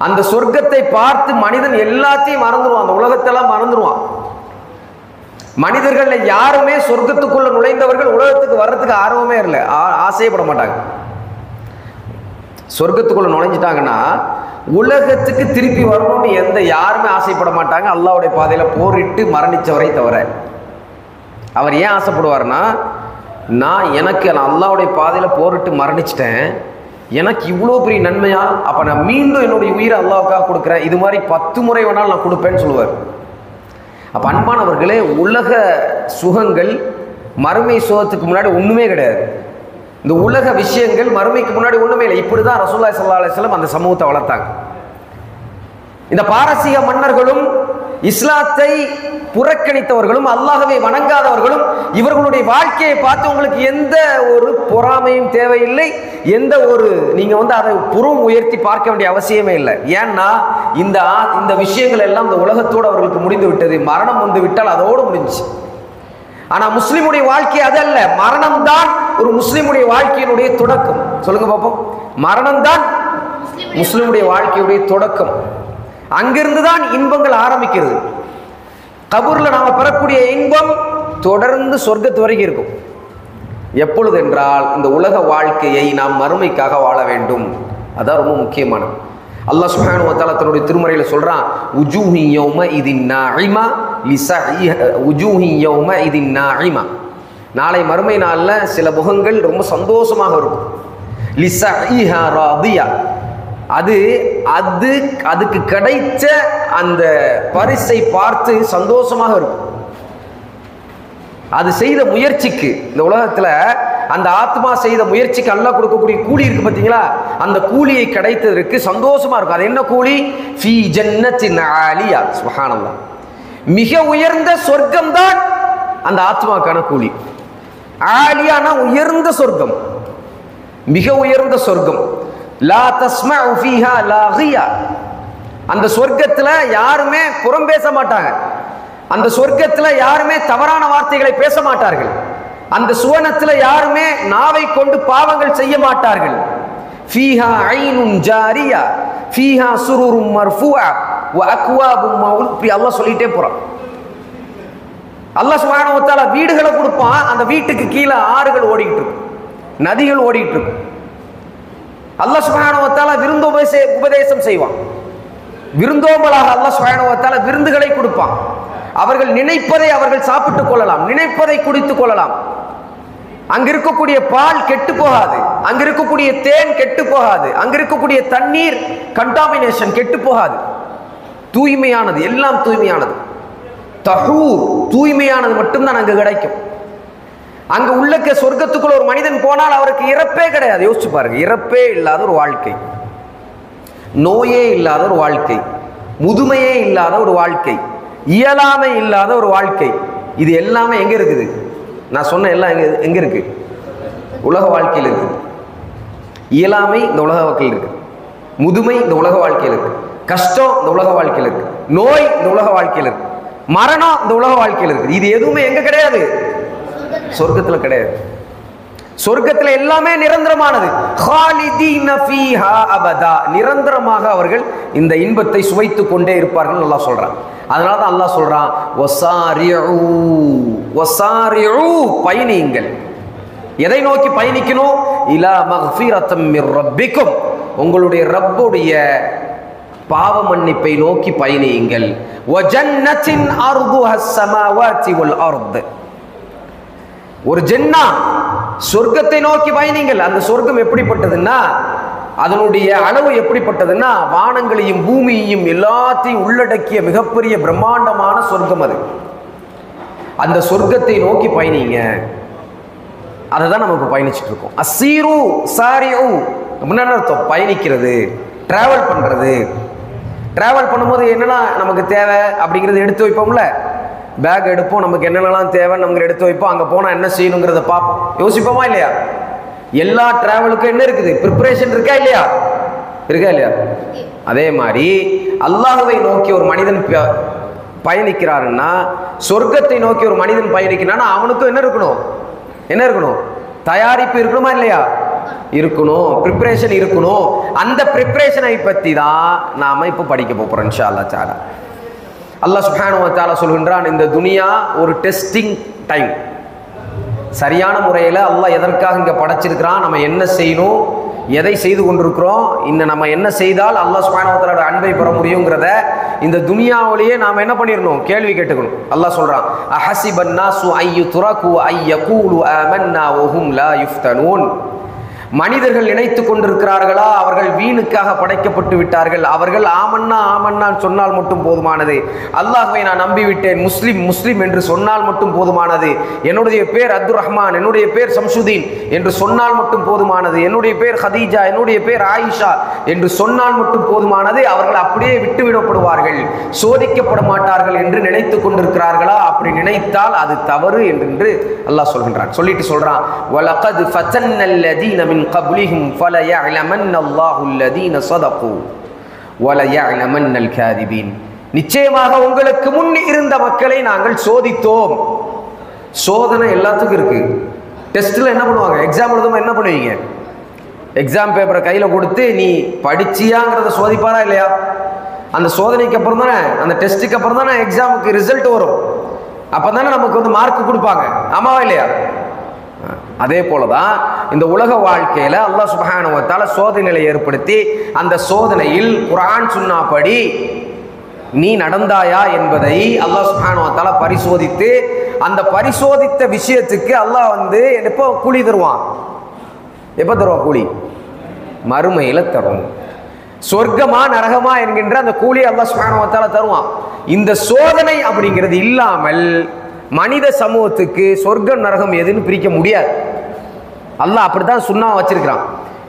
அந்த சொர்க்கத்தை பார்த்து மனிதன் எல்லாத்தையும் மறந்துடுவான், அந்த உலகத்தெல்லாம் மறந்துடுவான். மனிதர்கள் யாருமே சொர்க்கத்துக்குள்ள நுழைந்தவர்கள் உலகத்துக்கு வர்றதுக்கு ஆர்வமே இல்லை, ஆசையப்பட மாட்டாங்க. சொர்க்கத்துக்குள்ள நுழைஞ்சிட்டாங்கன்னா உலகத்துக்கு திருப்பி வரணும்னு யாருமே ஆசைப்பட மாட்டாங்க, அல்லாஹ்வுடைய பாதையில போரிட்டு மரணிச்சவரை தவிர. அவர் ஏன் ஆசைப்படுவார்னா, நான் அல்லாஹ்வுடைய பாதையில போரிட்டு மரணிச்சிட்டேன், எனக்கு இவ்வளோ பெரிய நன்மையா, அப்போ நான் மீண்டும் என்னுடைய உயிரை அல்லாஹ்வுக்காக கொடுக்குறேன், இது மாதிரி 10 முறை வேணாலும் நான் கொடுப்பேன்னு சொல்லுவார். அப்போ அன்பானவர்களே, உலக சுகங்கள் மறுமை சுகத்துக்கு முன்னாடி ஒன்றுமே கிடையாது. இந்த உலக விஷயங்கள் மறுமைக்கு முன்னாடி ஒன்றுமே இல்லை. இப்படி தான் ரசூலுல்லாஹி ஸல்லல்லாஹு அலைஹி வஸல்லம் அந்த சமூகத்தை வளர்த்தாங்க. இந்த பாரசீக மன்னர்களும் இஸ்லாத்தை புறக்கணித்தவர்களும் அல்லாஹ்வை வணங்காதவர்களும் இவர்களுடைய வாழ்க்கையை பார்த்து உங்களுக்கு எந்த ஒரு பொறாமையும் தேவையில்லை, எந்த ஒரு நீங்கள் அதை புறம் உயர்த்தி பார்க்க வேண்டிய அவசியமே இல்லை. ஏன்னா இந்த விஷயங்கள் எல்லாம் இந்த உலகத்தோடு அவர்களுக்கு முடிந்து விட்டது. மரணம் வந்து விட்டால் அதோடு முடிஞ்சு. ஆனால் முஸ்லிமுடைய வாழ்க்கை அதல்ல. மரணம் தான் ஒரு முஸ்லிமுடைய வாழ்க்கையினுடைய தொடக்கம். சொல்லுங்க பார்ப்போம். மரணம் தான் முஸ்லிமுடைய வாழ்க்கையுடைய தொடக்கம். அங்கிருந்து தான் இன்பங்கள் ஆரம்பிக்கிறது. கபூர்ல நாம பெறக்கூடிய இன்பம் தொடர்ந்து சொர்க்கத்து வரைக்கும் இருக்கும். எப்பொழுது என்றால், இந்த உலக வாழ்க்கையை நாம் மறுமைக்காக வாழ வேண்டும். அதான் ரொம்ப முக்கியமானது. அல்லாஹ் சுப்ஹானஹு வ தஆலா தன்னுடைய திருமறையில சொல்றான், உஜூஹி யௌமஇதின் நாஇமா லிஸஇஹா, உஜூஹி யௌமஇதின் நாஇமா. நாளை மறுமை நாள்ல சில முகங்கள் ரொம்ப சந்தோஷமாக இருக்கும். லிஸஇஹா ராதியா, அதுக்கு கிடைத்த அந்த பரிசை பார்த்து சந்தோஷமாக இருக்கும். அது செய்த முயற்சிக்கு, இந்த உலகத்துல அந்த ஆத்மா செய்த முயற்சிக்கு அல்லாஹ் கொடுக்கக்கூடிய கூலி இருக்கு பார்த்தீங்களா, அந்த கூலியை கிடைத்ததற்கு சந்தோஷமா இருக்கும். அது என்ன கூலி? ஃபீ ஜன்னத்தின் ஆலியா. சுப்ஹானல்லாஹ். மிக உயர்ந்த சொர்க்கம் தான் அந்த ஆத்மாக்கான கூலி. ஆலியானா உயர்ந்த சொர்க்கம், மிக உயர்ந்த சொர்க்கம். லா தஸ்மஉ ஃபீஹா லாகியா. அந்த சொர்க்கத்துல யாருமே புறம் பேச மாட்டாங்க. அந்த சொர்க்கத்துல யாருமே தவறான வார்த்தைகளை பேச மாட்டார்கள். அந்த சுவனத்துல யாருமே நாவை கொண்டு பாவங்கள் செய்ய மாட்டார்கள். ஃபீஹா ஐனுன் ஜாரியா ஃபீஹா சுருரும் மர்ஃபூஆ வ அக்வாபும் மௌலூ. அல்லாஹ் சொல்லிட்டே போறான். அல்லாஹ் சுப்ஹானஹு வ தஆலா வீடுகளை கொடுப்பான். அந்த வீட்டுக்கு கீழே ஆறுகள் ஓடிட்டு இருக்கும், நதிகள் ஓடிட்டு இருக்கும். அல்லாஹ் சுப்ஹானஹு வ தஆலா உபதேசம் செய்வான். விருந்தோம்பலாக அல்லாஹ் சுப்ஹானஹு வ தஆலா விருந்துகளை கொடுப்பான். அவர்கள் நினைப்பதை அவர்கள் சாப்பிட்டுக் கொள்ளலாம், நினைப்பதை குடித்துக் கொள்ளலாம். அங்க இருக்கக்கூடிய பால் கெட்டு போகாது, அங்க இருக்கக்கூடிய தேன் கெட்டு போகாது, அங்க இருக்கக்கூடிய தண்ணீர் கண்டாமினேஷன் கெட்டு போகாது. தூய்மையானது, எல்லாம் தூய்மையானது. தஹூர், தூய்மையானது மட்டும்தான் அங்கு கிடைக்கும். அங்கு உள்ளக்க சொர்க்கத்துக்குள்ள ஒரு மனிதன் போனால் அவருக்கு இறப்பே கிடையாது. யோசிச்சு பாருங்க, இறப்பே இல்லாத ஒரு வாழ்க்கை, நோயே இல்லாத ஒரு வாழ்க்கை, முதுமையே இல்லாத ஒரு வாழ்க்கை, இயலாமை இல்லாத ஒரு வாழ்க்கை. இது எல்லாமே எங்க இருக்குது? நான் சொன்ன எல்லாம் எங்க இருக்கு? உலக வாழ்க்கையில் இருக்குது. இயலாமை இந்த உலக வாழ்க்கையில் இருக்கு, முதுமை இந்த உலக வாழ்க்கையில் இருக்கு, கஷ்டம் இந்த உலக வாழ்க்கையில் இருக்கு, நோய் இந்த உலக வாழ்க்கையில் இருக்கு, மரணம் இந்த உலக வாழ்க்கையில் இருக்கு. இது எதுவுமே எங்க கிடையாது? சொர்க்கத்துல கிடையாது. சொர்க்கத்துல எல்லாமே நிரந்தரமானது. காலிதீன ஃபீஹா அபதா, நிரந்தரமாக அவர்கள் இந்த இன்பத்தை சுவைத்துக் கொண்டே இருப்பார்கள் அல்லாஹ் சொல்றான். அதனால தான் அல்லாஹ் சொல்றான், வஸாரிஉ வஸாரிஉ, பயணியுங்கள். எதை நோக்கி பயணிக்கணும்? இலா மக்ஃபிரத்தம் மிர் ரப்பிக்கும், உங்களுடைய ரப்புடைய பாவ மன்னிப்பை நோக்கி பயணியுங்கள். வஜன்னத்தின் அர்துஹஸ் ஸமாவாதி வல் அர்த், ஒரு ஜன்னா, சொர்க்கத்தை நோக்கி பயணிங்கள். அந்த சொர்க்கம் எப்படிப்பட்டதுன்னா, அதனுடைய அளவு எப்படிப்பட்டதுன்னா, வானங்களையும் பூமியையும் எல்லாத்தையும் உள்ளடக்கிய மிகப்பெரிய பிரம்மாண்டமான சொர்க்கம் அது. அந்த சொர்க்கத்தை நோக்கி பயணிங்க. அதை தான் நம்ம இப்போ பயணிச்சுட்டு இருக்கோம். அசீரு சாரிஉ அப்படின்னா என்ன அர்த்தம்? பயணிக்கிறது, டிராவல் பண்ணுறது. டிராவல் பண்ணும்போது என்னெல்லாம் நமக்கு தேவை அப்படிங்கிறது எடுத்து வைப்போம்ல. பேக் எடுப்போம், நமக்கு என்னென்னலாம் தேவை நமக்கு எடுத்து வைப்போம். அங்கே போனால் என்ன செய்யணுங்கிறத பார்ப்போம், யோசிப்போமா இல்லையா? எல்லா டிராவலுக்கும் என்ன இருக்குது? ப்ரிப்பரேஷன் இருக்கா இல்லையா? இருக்கா இல்லையா? அதே மாதிரி அல்லாஹ்வை நோக்கி ஒரு மனிதன் பயணிக்கிறாருன்னா, சொர்க்கத்தை நோக்கி ஒரு மனிதன் பயணிக்கிறான்னா அவனுக்கும் என்ன இருக்கணும்? என்ன இருக்கணும்? தயாரிப்பு இருக்கணுமா இல்லையா? இருக்கணும், ப்ரிப்பரேஷன் இருக்கணும். அந்த ப்ரிப்பரேஷனை பற்றி தான் நாம இப்போ படிக்க போகிறோம் இன்ஷா அல்லாஹ் தஆலா. அல்லாஹ் சுப்ஹானஹு வ தஆலா சொல்கின்றான், இந்த துனியா ஒரு டெஸ்டிங் டைம். சரியான முறையில் அல்லாஹ் எதற்காக இங்கே படைச்சிருக்கிறான், நம்ம என்ன செய்யணும், எதை செய்து கொண்டிருக்கிறோம், இன்னும் நம்ம என்ன செய்தால் அல்லாஹ் சுப்ஹானஹு வ தஆலாவோட அன்பை பெற முடியுங்கிறத இந்த துனியாவிலேயே நாம் என்ன பண்ணிடணும்? கேள்வி கேட்டுக்கணும். அல்லாஹ் சொல்கிறான், அஹஸிபன் நாஸு அய்யுத்ரகு அய்யகூலு ஆமன்னா வஹும் லா யுஃப்தனூன். மனிதர்கள் நினைத்து கொண்டிருக்கிறார்களா அவர்கள் வீணுக்காக படைக்கப்பட்டு விட்டார்கள், அவர்கள் ஆமன்னா ஆமன்னான்னு சொன்னால் மட்டும் போதுமானது, அல்லாஹ்வை நான் நம்பிவிட்டேன், முஸ்லிம் முஸ்லிம் என்று சொன்னால் மட்டும் போதுமானது, என்னுடைய பேர் அப்துல் ரஹ்மான், என்னுடைய பேர் சம்சுதீன் என்று சொன்னால் மட்டும் போதுமானது, என்னுடைய பேர் ஹதீஜா, என்னுடைய பேர் ஆயிஷா என்று சொன்னால் மட்டும் போதுமானது, அவர்கள் அப்படியே விட்டுவிடப்படுவார்கள், சோதிக்கப்பட மாட்டார்கள் என்று நினைத்து கொண்டிருக்கிறார்களா? அப்படி நினைத்தால் அது தவறு என்று அல்லாஹ் சொல்கின்றான். சொல்லிட்டு சொல்றான், வலகத் ஃபதன்னல்லதீன மின் قبلهم فليعلمن الله الذين صدقوا وليعلمن الكاذبين. நிச்சயமாக உங்களுக்கு முன் இருந்த மக்களை நாங்கள் சோதித்தோம். சோதனை எல்லாத்துக்கும் இருக்கு. டெஸ்ட்ல என்ன பண்ணுவாங்க? எக்ஸாம் எழுதும்போது என்ன பண்ணுவீங்க? எக்ஸாம் பேப்பரை கையில கொடுத்து நீ படிச்சியாங்கிறத சோதிப்பாரா இல்லையா? அந்த சோதனைக்கு அப்புறம் தானே, அந்த டெஸ்ட்டுக்கு அப்புறம் தானே எக்ஸாமுக்கு ரிசல்ட் வரும். அப்பதானே நமக்கு வந்து மார்க் கொடுப்பாங்க, ஆமாவா இல்லையா? அதே போலதான் இந்த உலக வாழ்க்கையில அல்லாஹ் சுப்ஹானஹு வ தஆலா சோதனைகளை ஏற்படுத்தி அந்த சோதனையில் குர்ஆன் சுன்னாப்படி நீ நடந்தாயா என்பதை அல்லாஹ் சுப்ஹானஹு வ தஆலா பரிசோதித்து, அந்த பரிசோதித்த விஷயத்துக்கு அல்லாஹ் வந்து எப்போ கூலி தருவான்? எப்போ தருவான் கூலி? மறுமையில தரும். சொர்க்கமா நரகமா என்கின்ற அந்த கூலி அல்லாஹ் சுப்ஹானஹு வ தஆலா தருவான். இந்த சோதனை அப்படிங்கிறது இல்லாமல் மனித சமூகத்துக்கு சொர்க்கம் நரகம் எதுன்னு பிரிக்க முடியாது. அல்லாஹ் அப்படித்தான் சுன்னா வச்சிருக்கிறான்.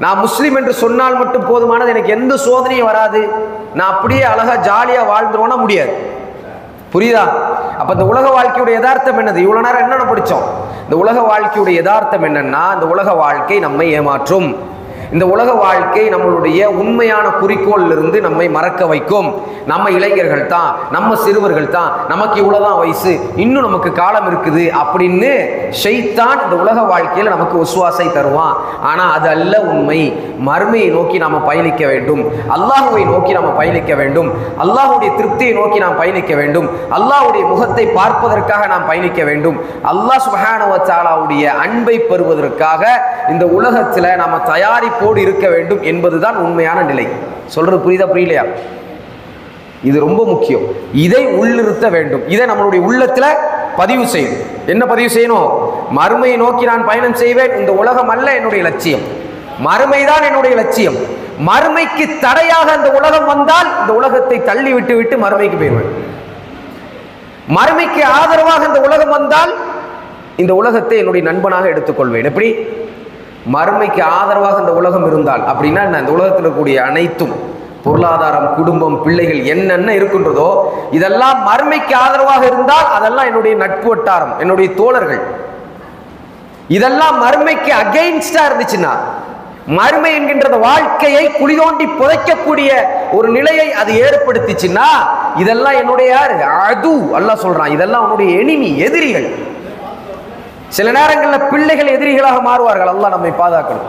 நான் முஸ்லீம் என்று சொன்னால் மட்டும் போதுமானது, எனக்கு எந்த சோதனையும் வராது, நான் அப்படியே அழகா ஜாலியா வாழ்ந்துருவோம்னா முடியாது. புரியுதா? அப்ப இந்த உலக வாழ்க்கையுடைய யதார்த்தம் என்னது? இவ்வளவு நேரம் என்னென்ன படிச்சோம்? இந்த உலக வாழ்க்கையுடைய யதார்த்தம் என்னன்னா, இந்த உலக வாழ்க்கை நம்மை ஏமாற்றும். இந்த உலக வாழ்க்கை நம்மளுடைய உண்மையான குறிக்கோளில் இருந்து நம்மை மறக்க வைக்கும். நம்ம இளைஞர்கள் தான், நம்ம சிறுவர்கள் தான், நமக்கு இவ்வளவுதான் வயசு, இன்னும் நமக்கு காலம் இருக்குது அப்படின்னு ஷைத்தான் இந்த உலக வாழ்க்கையில் நமக்கு விசுவாசை தருவான். ஆனா அது அல்ல உண்மை. மறுமையை நோக்கி நாம பயணிக்க வேண்டும், அல்லாஹுவை நோக்கி நாம பயணிக்க வேண்டும், அல்லாஹுடைய திருப்தியை நோக்கி நாம் பயணிக்க வேண்டும், அல்லாஹுடைய முகத்தை பார்ப்பதற்காக நாம் பயணிக்க வேண்டும், அல்லாஹ் சுப்ஹானஹு வ தஆலாவுடைய அன்பை பெறுவதற்காக இந்த உலகத்துல நாம தயாரிப்போடு இருக்க வேண்டும் என்பதுதான் உண்மையான நிலை. சொல்றது புரியுதா புரியலையா? இது ரொம்ப முக்கியம். இதை உள்ளிருத்த வேண்டும். இதை நம்மளுடைய உள்ளத்துல பதிவு செய்யணும். என்ன பதிவு செய்யணும்? மறுமையை நோக்கி நான் பயணம் செய்வேன். இந்த உலகம் அல்ல என்னுடைய லட்சியம், மறுமைதான் என்னுடைய லட்சியம். மறுமைக்கு தடையாக இந்த உலகம் வந்தால் இந்த உலகத்தை தள்ளி விட்டு விட்டு மறுமைக்கு போய்வேன். மறுமைக்கு ஆதரவாக இந்த உலகம் வந்தால் இந்த உலகத்தை என்னுடைய நண்பனாக எடுத்துக்கொள்வேன். எப்படி? மறுமைக்கு ஆதரவாக இந்த உலகம் இருந்தால் அப்படின்னா இந்த உலகத்தில் இருக்கக்கூடிய அனைத்தும் பொருளாதாரம், குடும்பம், பிள்ளைகள் என்னென்ன இருக்கின்றதோ இதெல்லாம் மறுமைக்கு ஆதரவாக இருந்தால் அதெல்லாம் என்னுடைய நட்பு வட்டாரம், என்னுடைய தோழர்கள். இதெல்லாம் மறுமைக்கு அகைன்ஸ்டா இருந்துச்சுன்னா, மறுமை என்கின்ற வாழ்க்கையை குழி தோண்டி புதைக்கக்கூடிய ஒரு நிலையை அது ஏற்படுத்திச்சுன்னா இதெல்லாம் என்னுடைய யாரு? அது அல்லாஹ் சொல்றான், இதெல்லாம் உன்னுடைய எனிமி, எதிரிகள். சில நேரங்களில் பிள்ளைகள் எதிரிகளாக மாறுவார்கள், அல்லாஹ் நம்மை பாதுகாக்கணும்.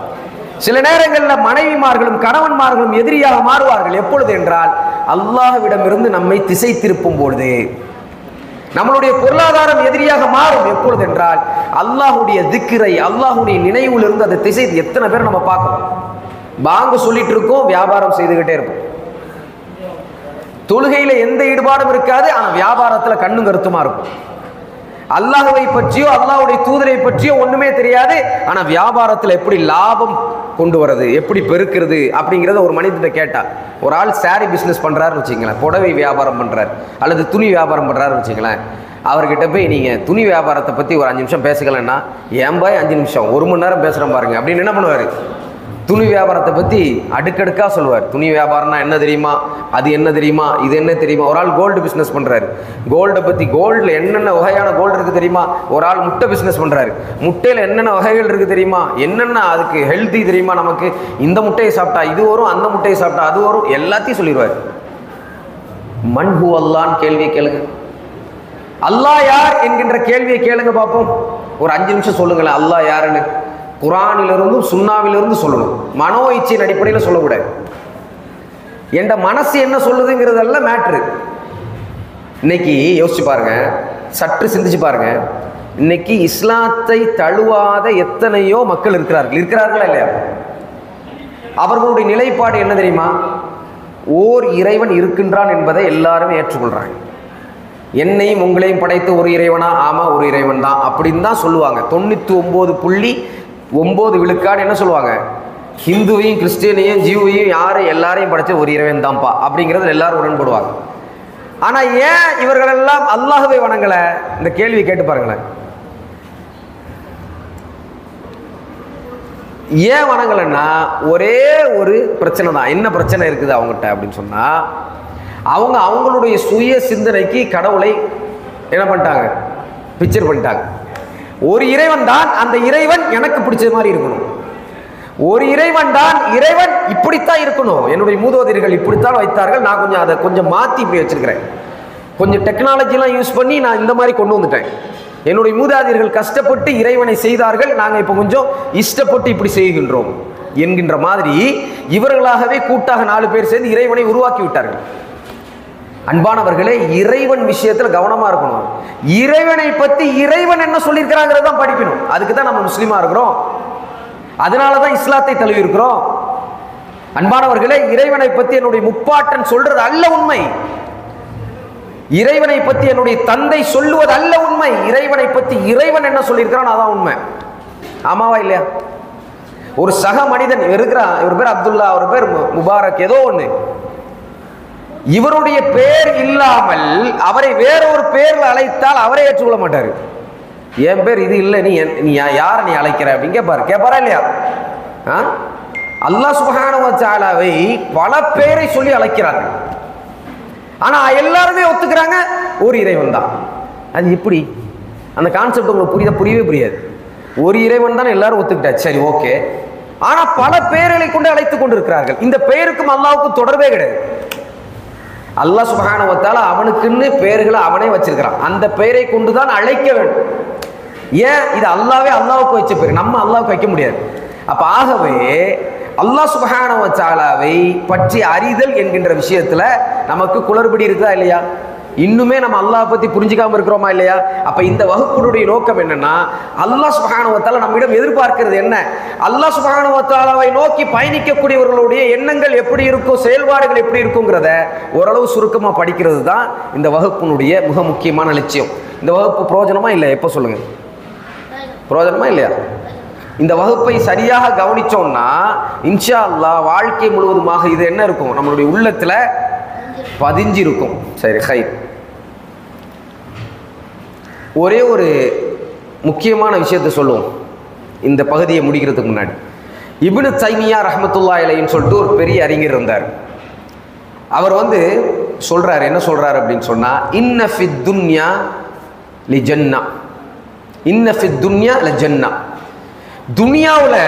சில நேரங்களில் மனைவிமார்களும் கணவன்மார்களும் எதிரியாக மாறுவார்கள். எப்பொழுது என்றால் அல்லாஹ்விடமிருந்து நம்மை திசை திருப்பும் பொழுது. நம்மளுடைய பொருளாதாரம் எதிரியாக மாறும் எப்பொழுது என்றால் அல்லாஹுடைய திக்ரை, அல்லாஹுடைய நினைவிலிருந்து அந்த திசை. எத்தனை பேர் நம்ம பார்க்கணும், பாங்கு சொல்லிட்டு இருக்கோம், வியாபாரம் செய்துகிட்டே இருப்போம். தொழுகையில எந்த ஈடுபாடும் இருக்காது, ஆனால் வியாபாரத்துல கண்ணும் கருத்துமா இருக்கும். அல்லாஹுவை பற்றியோ அல்லாஹுடைய தூதரை பற்றியோ ஒண்ணுமே தெரியாது, ஆனா வியாபாரத்துல எப்படி லாபம் கொண்டு வரது, எப்படி பெருக்கிறது அப்படிங்கிறத ஒரு மனிதர்கிட்ட கேட்டா, ஒரு ஆள் சாரி பிசினஸ் பண்றாருன்னு வச்சுங்களேன், புடவை வியாபாரம் பண்றாரு அல்லது துணி வியாபாரம் பண்றாருன்னு வச்சுங்களேன், அவர்கிட்ட போய் நீங்க துணி வியாபாரத்தை பத்தி ஒரு 5 நிமிஷம் பேசுங்களேன்னா, ஏன் பாய் 5 நிமிஷம் 1 மணி நேரம் பேசுறேன் பாருங்க அப்படின்னு என்ன பண்ணுவாரு? துணி வியாபாரத்தை பற்றி அடுக்கடுக்காக சொல்லுவார். துணி வியாபாரம்னா என்ன தெரியுமா, அது என்ன தெரியுமா, இது என்ன தெரியுமா. ஒரு ஆள் கோல்டு பிஸ்னஸ் பண்ணுறாரு, கோல்டை பற்றி, கோல்டில் என்னென்ன வகையான கோல்டு இருக்குது தெரியுமா. ஒரு ஆள் முட்டை பிஸ்னஸ் பண்ணுறாரு, முட்டையில் என்னென்ன வகைகள் இருக்குது தெரியுமா, என்னென்ன அதுக்கு ஹெல்த்தி தெரியுமா, நமக்கு இந்த முட்டையை சாப்பிட்டா இது வரும், அந்த முட்டையை சாப்பிட்டா அது வரும், எல்லாத்தையும் சொல்லிடுவார். மன்ஹு அல்லான்னு கேள்வியை கேளுங்க. அல்லாஹ் யார் என்கின்ற கேள்வியை கேளுங்க பார்ப்போம். ஒரு 5 நிமிஷம் சொல்லுங்களேன் அல்லாஹ் யாருன்னு. குரானிலிருந்தும் சுன்னாவிலிருந்து சொல்லணும், மனோ இச்சையின் அடிப்படையில் சொல்லக்கூடாது. என்ற மனசு என்ன சொல்லுதுங்கிறதெல்லாம் மேட்ரு. இன்னைக்கு யோசிச்சு பாருங்க, சற்று சிந்திச்சு பாருங்க. இன்னைக்கு இஸ்லாத்தை தழுவாத எத்தனையோ மக்கள் இருக்கிறார்களா இல்லையா? அவர்களுடைய நிலைப்பாடு என்ன தெரியுமா? ஓர் இறைவன் இருக்கின்றான் என்பதை எல்லாரும் ஏற்றுக்கொள்றாங்க. என்னையும் உங்களையும் படைத்த ஒரு இறைவனா? ஆமா, ஒரு இறைவன் தான் அப்படின்னு தான் சொல்லுவாங்க. 99.9 என்ன சொல்லுவாங்க? ஹிந்துவையும் கிறிஸ்டியனையும் ஜீவையும் எல்லாரையும் படைச்ச ஒரு இறைவன் தான்ப்பா அப்படிங்கிறது எல்லாரும் உடன்படுவாங்க. ஆனா ஏன் இவர்கள் எல்லாம் அல்லாஹ்வை வணங்கல? இந்த கேள்வி கேட்டு பாருங்களேன். ஏன் வணங்கலன்னா ஒரே ஒரு பிரச்சனை தான். என்ன பிரச்சனை இருக்குது அவங்ககிட்ட அப்படின்னு சொன்னா, அவங்களுடைய சுய சிந்தனைக்கு கடவுளை என்ன பண்ணிட்டாங்க? பிக்சர் பண்ணிட்டாங்க. ஒரு இறைவன் தான், அந்த இறைவன் எனக்கு பிடிச்ச மாதிரி இருக்கணும். ஒரு இறைவன் தான், இறைவன் இப்படித்தான் இருக்கணும், என்னுடைய மூதாதையர்கள் இப்படித்தான் வைத்தார்கள், நான் கொஞ்சம் அதை கொஞ்சம் மாற்றி இப்படி வச்சிருக்கிறேன், கொஞ்சம் டெக்னாலஜிலாம் யூஸ் பண்ணி நான் இந்த மாதிரி கொண்டு வந்துட்டேன். என்னுடைய மூதாதையர்கள் கஷ்டப்பட்டு இறைவனை செய்தார்கள், நாங்கள் இப்போ கொஞ்சம் இஷ்டப்பட்டு இப்படி செய்கின்றோம் என்கின்ற மாதிரி இவர்களாகவே கூட்டாக 4 பேர் சேர்ந்து இறைவனை உருவாக்கி விட்டார்கள். அன்பானவர்களே, இறைவன் விஷயத்தில் கவனமா இருக்கணும். இறைவனை பற்றி இறைவன் என்ன சொல்லியிருக்கிறாங்கிறத தான் படிக்கணும். அதுக்கு தான் நம்ம முஸ்லீமா இருக்கிறோம், அதனால தான் இஸ்லாத்தை தழுவி இருக்கிறோம். அன்பானவர்களே, இறைவனை பற்றி என்னுடைய முப்பாட்டன் சொல்றது அல்ல உண்மை, இறைவனை பற்றி என்னுடைய தந்தை சொல்லுவது அல்ல உண்மை, இறைவனை பற்றி இறைவன் என்ன சொல்லியிருக்கிறான் அதான் உண்மை. ஆமாவா இல்லையா? ஒரு சக மனிதன் இருக்கிறான், இவர் பேர் அப்துல்லா, அவர் பேர் முபாரக், ஏதோ ஒன்று. இவருடைய பேர் இல்லாமல் அவரை வேறொரு பேர்ல அழைத்தால் அவரை ஏற்றுக்கொள்ள மாட்டாரு. என் பேர் இது இல்லை, நீ யார நீ அழைக்கிற அப்படின்னு கேட்பாரா இல்லையா? அல்லாஹ் சுப்ஹானஹு வ தஆலாவை பல பேரை சொல்லி அழைக்கிறாங்க. ஆனா எல்லாருமே ஒத்துக்கிறாங்க ஒரு இறைவன் தான். அது எப்படி? அந்த கான்செப்ட் உங்களுக்கு புரியவே புரியாது. ஒரு இறைவன் தான் எல்லாரும் ஒத்துக்கிட்டாச்சு, சரி ஓகே. ஆனா பல பேர்களை கொண்டு அழைத்துக் கொண்டிருக்கிறார்கள். இந்த பெயருக்கும் அல்லாஹ்வுக்கும் தொடர்பே கிடையாது. அல்லாஹ் சுப்ஹானஹு வ தஆலா அவனுக்குன்னு பெயர்களை அவனே வச்சிருக்கிறான், அந்த பெயரை கொண்டுதான் அழைக்க வேண்டும். ஏன்? இது அல்லாஹ்வுக்கு வச்ச பேர், நம்ம அல்லாஹ்வுக்கு வைக்க முடியாது. அப்ப ஆகவே அல்லாஹ் சுப்ஹானஹு வ தஆலாவை பற்றி அறிதல் என்கின்ற விஷயத்துல நமக்கு குளறுபடி இருக்குதா இல்லையா? இன்னுமே நம்ம அல்லாஹ் பத்தி புரிஞ்சுக்காம இருக்கிறோமா இல்லையா? அப்ப இந்த வகுப்பினுடைய நோக்கம் என்னன்னா, அல்லாஹ் சுப்ஹானஹு வ தஆலா நம்மிடம் எதிர்பார்க்கிறது என்ன? அல்லாஹ் சுப்ஹானஹு வ தஆலாவை நோக்கி பயணிக்கக்கூடியவர்களுடைய எண்ணங்கள் எப்படி இருக்கும், செயல்பாடுகள் எப்படி இருக்குங்கிறத ஓரளவு சுருக்கமா படிக்கிறது தான் இந்த வகுப்பினுடைய மிக முக்கியமான லட்சியம். இந்த வகுப்பு பிரயோஜனமா இல்லை? எப்போ சொல்லுங்க, பிரயோஜனமா இல்லையா? இந்த வகுப்பை சரியாக கவனிச்சோம்னா இன்ஷா அல்லாஹ் வாழ்க்கை முழுவதுமாக இது என்ன இருக்கும், நம்மளுடைய உள்ளத்துல பதிஞ்சு இருக்கும். சரி, ஹைர். ஒரே ஒரு முக்கியமான விஷயத்தை சொல்லுவோம் இந்த பகுதியை முடிக்கிறதுக்கு முன்னாடி. இப்னு தைமியா ரஹ்மத்துல்லாஹி அலைஹின்னு சொல்லிட்டு ஒரு பெரிய அறிஞர் இருந்தார். அவர் சொல்றாரு, என்ன சொல்றாரு அப்படின்னு சொன்னா, இன்ன ஃபித் துன்யா லி ஜன்னா, இன்ன ஃபித் துன்யா லி ஜன்னா. துனியாவில்